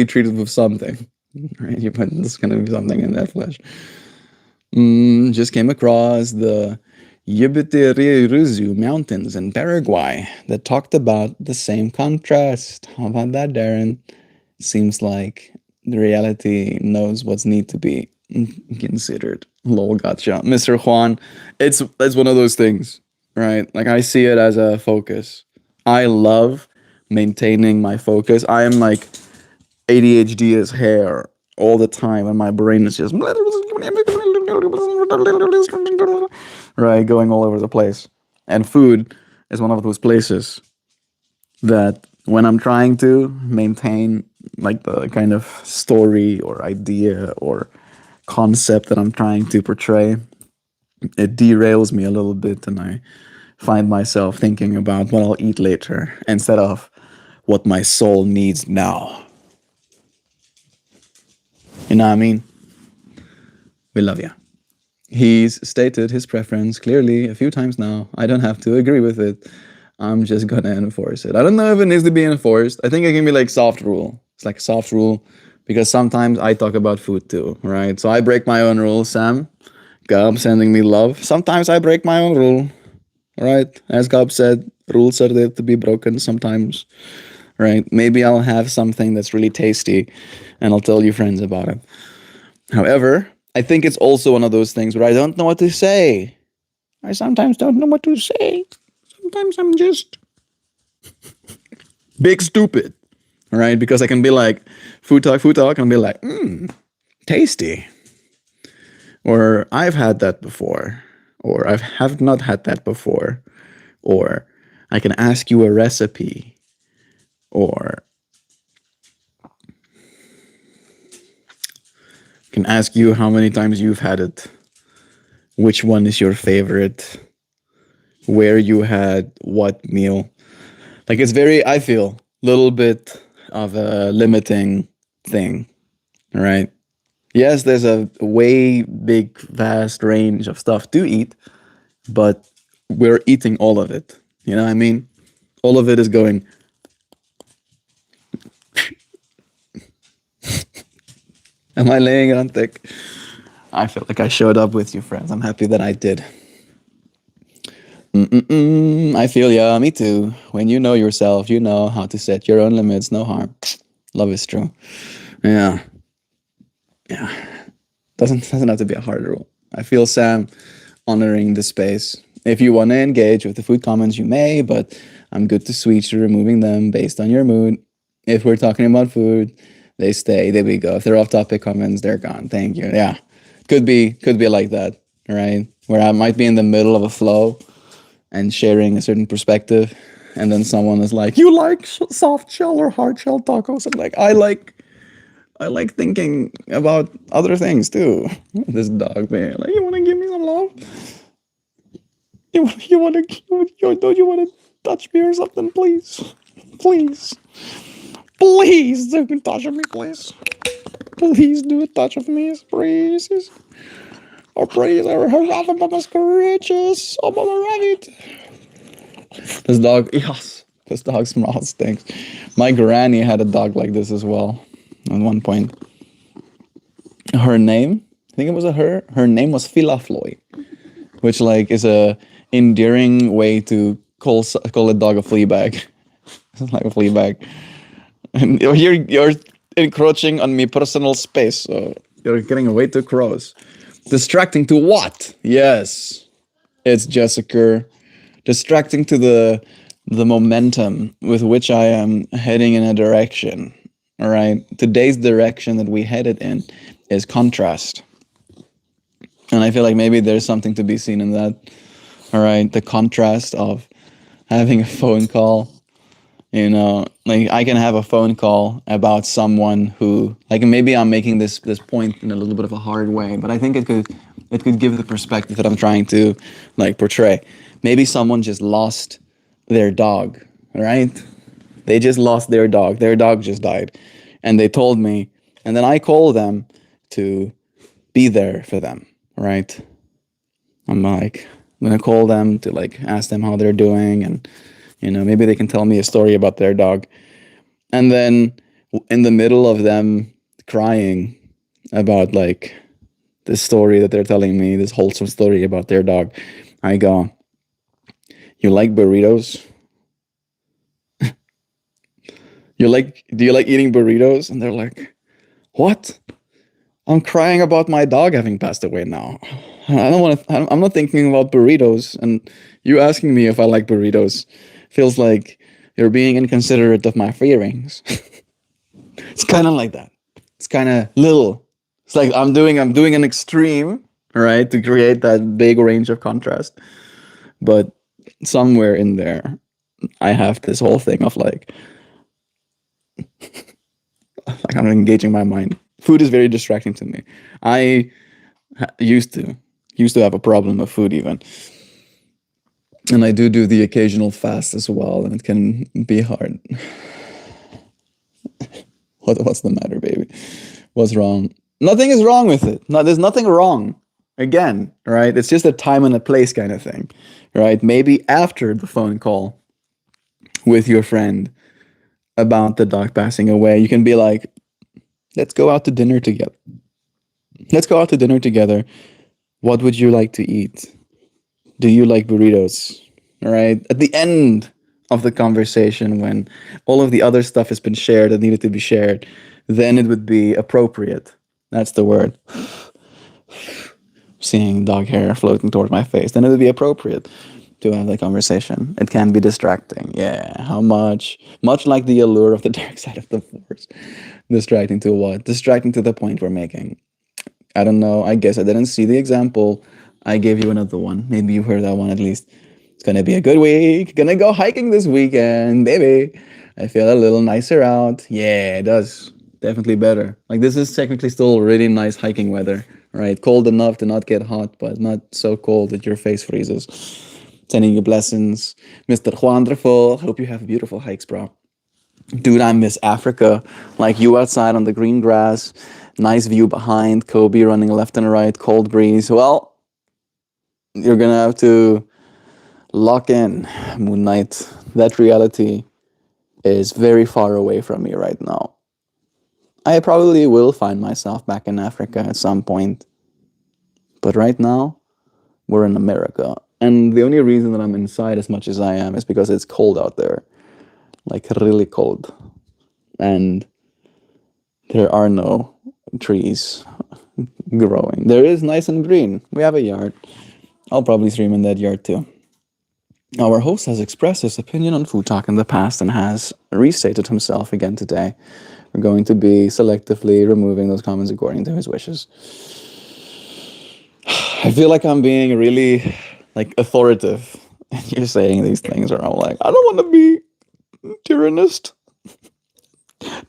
treated with something. Right? There's gonna be something in that flash. Just came across the Yibitiriruzu Mountains in Paraguay that talked about the same contrast. How about that, Darren? Seems like the reality knows what's need to be considered. Lol, gotcha. Mr. Juan, it's one of those things, right? Like I see it as a focus. I love maintaining my focus. I am like ADHD as hair all the time, and my brain is just right, going all over the place. And food is one of those places that when I'm trying to maintain like the kind of story or idea or concept that I'm trying to portray, it derails me a little bit, and I find myself thinking about what I'll eat later instead of what my soul needs now. You know what I mean? We love you. He's stated his preference clearly a few times now. I don't have to agree with it. I'm just gonna enforce it. I don't know if it needs to be enforced. I think it can be like soft rule. It's like a soft rule because sometimes I talk about food too, right? So I break my own rules. Sam, Gob sending me love. Sometimes I break my own rule, right? As Gob said, rules are there to be broken sometimes, right? Maybe I'll have something that's really tasty and I'll tell you friends about it. However, I think it's also one of those things where I don't know what to say. I sometimes don't know what to say. Sometimes I'm just big stupid, right? Because I can be like, food talk, and be like, tasty. Or I've had that before. Or I have not had that before. Or I can ask you a recipe. Or can ask you how many times you've had it, which one is your favorite, where you had what meal. Like it's very, I feel, little bit of a limiting thing, right? Yes, there's a way big, vast range of stuff to eat, but we're eating all of it. You know what I mean? All of it is going. Am I laying it on thick? I feel like I showed up with you, friends. I'm happy that I did. I feel ya, me too. When you know yourself, you know how to set your own limits, no harm. Love is true. Yeah. Doesn't have to be a hard rule. I feel Sam honoring the space. If you want to engage with the food comments, you may, but I'm good to switch to removing them based on your mood. If we're talking about food, they stay. There we go. If they're off-topic comments, they're gone. Thank you. Yeah, could be like that, right? Where I might be in the middle of a flow and sharing a certain perspective, and then someone is like, "You like soft shell or hard shell tacos?" I'm like, I like thinking about other things too. This dog, man. Like, you want to give me some love? Don't you want to touch me or something, please? Please don't touch me, please. Please do a touch of me, please. Oh, please, I have my scratches. Oh, my rabbit. This dog, yes. This dog's mouth stinks. My granny had a dog like this as well at one point. Her name, I think it was her name was Filafloy, which like is a endearing way to call a dog a flea bag. It's like a flea bag. And you're encroaching on me personal space, so you're getting way too close. Distracting to what? Yes, it's Jessica. Distracting to the momentum with which I am heading in a direction. All right. Today's direction that we headed in is contrast. And I feel like maybe there's something to be seen in that. All right. The contrast of having a phone call, you know, like I can have a phone call about someone who, like, maybe I'm making this point in a little bit of a hard way, but I think it could give the perspective that I'm trying to like portray. Maybe someone just lost their dog, right? They just lost their dog. Their dog just died. And they told me, and then I called them to be there for them, right? I'm like, I'm gonna call them to like ask them how they're doing, and maybe they can tell me a story about their dog. And then in the middle of them crying about like this story that they're telling me, this wholesome story about their dog, I go, "You like burritos? Do you like eating burritos?" And they're like, "What? I'm crying about my dog having passed away now. I don't want to, I'm not thinking about burritos. And you asking me if I like burritos feels like you're being inconsiderate of my feelings." It's kind of like that. It's kind of little. It's like I'm doing an extreme, right, to create that big range of contrast. But somewhere in there, I have this whole thing of like I'm engaging my mind. Food is very distracting to me. I used to have a problem with food even, and I do the occasional fast as well, and it can be hard. What's the matter, baby? What's wrong? Nothing is wrong with it. No, there's nothing wrong. Again, right? It's just a time and a place kind of thing, right? Maybe after the phone call with your friend about the dog passing away, you can be like, let's go out to dinner together. Let's go out to dinner together. What would you like to eat? Do you like burritos? All right. At the end of the conversation, when all of the other stuff has been shared that needed to be shared, then it would be appropriate. That's the word. Seeing dog hair floating towards my face, then it would be appropriate to have that conversation. It can be distracting. Yeah. How much? Much like the allure of the dark side of the force. Distracting to what? Distracting to the point we're making. I don't know. I guess I didn't see the example. I gave you another one. Maybe you heard that one at least. It's gonna be a good week. Gonna go hiking this weekend, baby. I feel a little nicer out. Yeah, it does. Definitely better. Like this is technically still really nice hiking weather, right? Cold enough to not get hot, but not so cold that your face freezes. Sending you blessings, Mr. Wonderful. Hope you have beautiful hikes, bro. Dude, I miss Africa. Like you outside on the green grass, nice view behind, Kobe running left and right, cold breeze. Well, you're gonna have to lock in, Moon Knight. That reality is very far away from me right now. I probably will find myself back in Africa at some point. But right now, we're in America. And the only reason that I'm inside as much as I am is because it's cold out there. Like really cold. And there are no trees growing. There is nice and green. We have a yard. I'll probably stream in that yard too. Our host has expressed his opinion on food talk in the past and has restated himself again today. We're going to be selectively removing those comments according to his wishes. I feel like I'm being really like authoritative. You're saying these things where I'm like, I don't want to be tyrannist.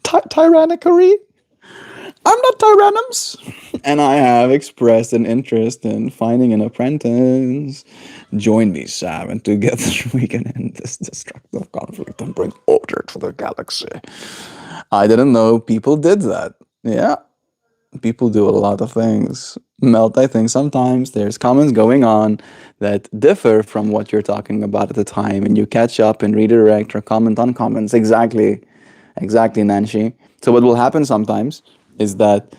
Tyrannicary. I'm not Tyrannums. And I have expressed an interest in finding an apprentice. Join me, Sam, and together we can end this destructive conflict and bring order to the galaxy. I didn't know people did that. Yeah, people do a lot of things. Melt, I think sometimes there's comments going on that differ from what you're talking about at the time, and you catch up and redirect or comment on comments. Exactly, Nancy. So what will happen sometimes is that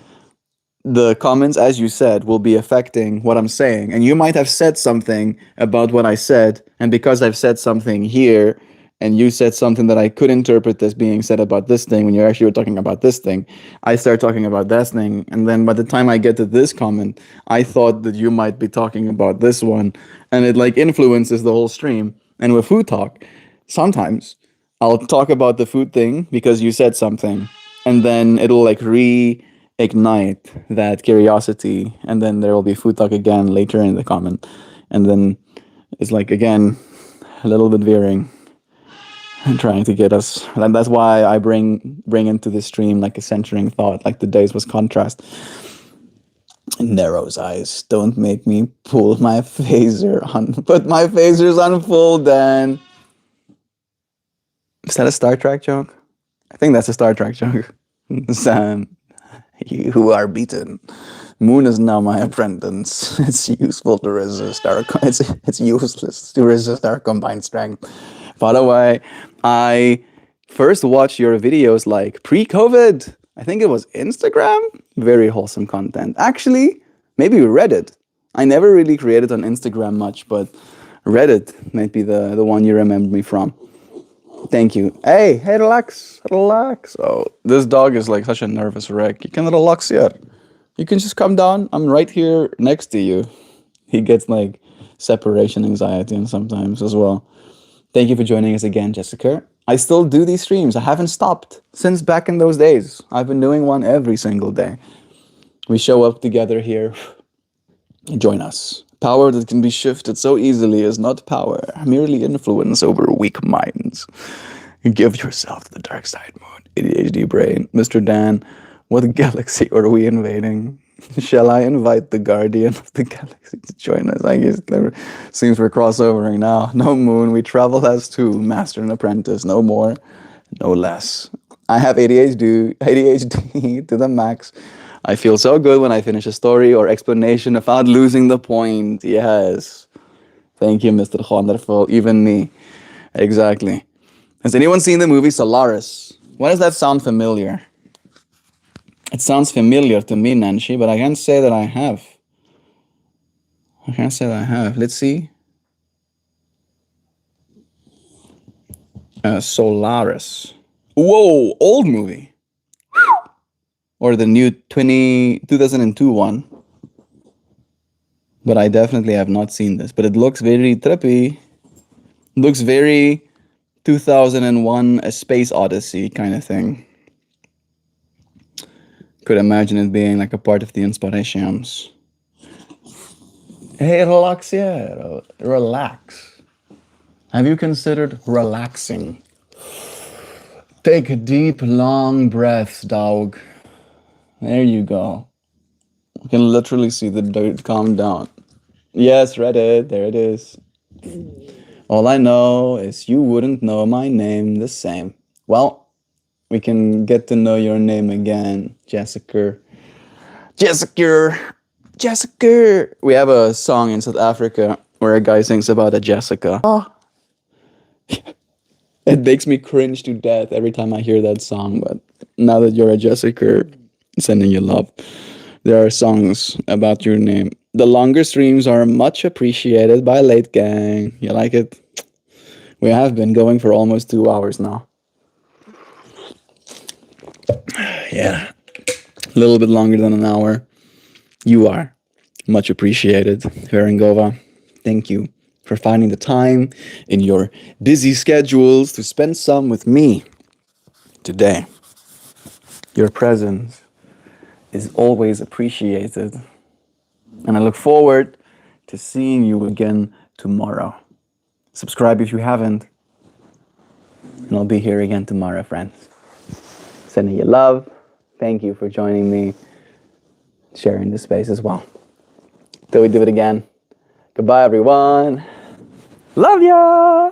the comments, as you said, will be affecting what I'm saying. And you might have said something about what I said, and because I've said something here, and you said something that I could interpret as being said about this thing when you actually were talking about this thing, I start talking about that thing, and then by the time I get to this comment, I thought that you might be talking about this one, and it like influences the whole stream. And with food talk, sometimes I'll talk about the food thing because you said something, and then it'll like reignite that curiosity, and then there will be food talk again later in the comment, and then it's like again a little bit veering and trying to get us. And that's why I bring into the stream like a centering thought, like today's was contrast. Narrow's eyes, don't make me pull my phaser on, put my phasers on full, Dan. Is that a Star Trek joke? I think that's a Star Trek joke. Sam, You are beaten. Moon is now my apprentice. It's useful to resist our. It's useless to resist our combined strength. By the way, I first watched your videos like pre-COVID. I think it was Instagram. Very wholesome content. Actually, maybe Reddit. I never really created on Instagram much, but Reddit might be the one you remember me from. Thank you. Hey, relax, relax. Oh, this dog is like such a nervous wreck. You can relax here. You can just come down. I'm right here next to you. He gets like separation anxiety and sometimes as well. Thank you for joining us again, Jessica. I still do these streams. I haven't stopped since back in those days. I've been doing one every single day. We show up together here. Join us. Power that can be shifted so easily is not power, merely influence over weak minds. Give yourself to the dark side, Moon. ADHD brain. Mr. Dan, what galaxy are we invading? Shall I invite the guardian of the galaxy to join us? I guess there seems we're crossovering now. No, Moon, we travel as two, master and apprentice. No more, no less. I have ADHD to the max. I feel so good when I finish a story or explanation without losing the point. Yes. Thank you, Mr. Wonderful. Even me. Exactly. Has anyone seen the movie Solaris? Why does that sound familiar? It sounds familiar to me, Nancy, but I can't say that I have. I can't say that I have. Let's see. Solaris. Whoa, old movie. Or the new 2002 one. But I definitely have not seen this. But it looks very trippy. Looks very 2001 A Space Odyssey kind of thing. Could imagine it being like a part of the inspirations. Hey, relax here. Relax. Have you considered relaxing? Take deep, long breaths, dog. There you go. You can literally see the dirt calm down. Yes, Reddit, there it is. All I know is you wouldn't know my name the same. Well, we can get to know your name again, Jessica. Jessica! Jessica! We have a song in South Africa where a guy sings about a Jessica. Oh. It makes me cringe to death every time I hear that song, but now that you're a Jessica, sending you love. There are songs about your name. The longer streams are much appreciated by Late Gang. You like it? We have been going for almost 2 hours now. Yeah, a little bit longer than an hour. You are much appreciated, Verengova. Thank you for finding the time in your busy schedules to spend some with me today. Your presence is always appreciated. And I look forward to seeing you again tomorrow. Subscribe if you haven't. And I'll be here again tomorrow, friends. Sending you love. Thank you for joining me, sharing this space as well. Till we do it again. Goodbye, everyone. Love ya!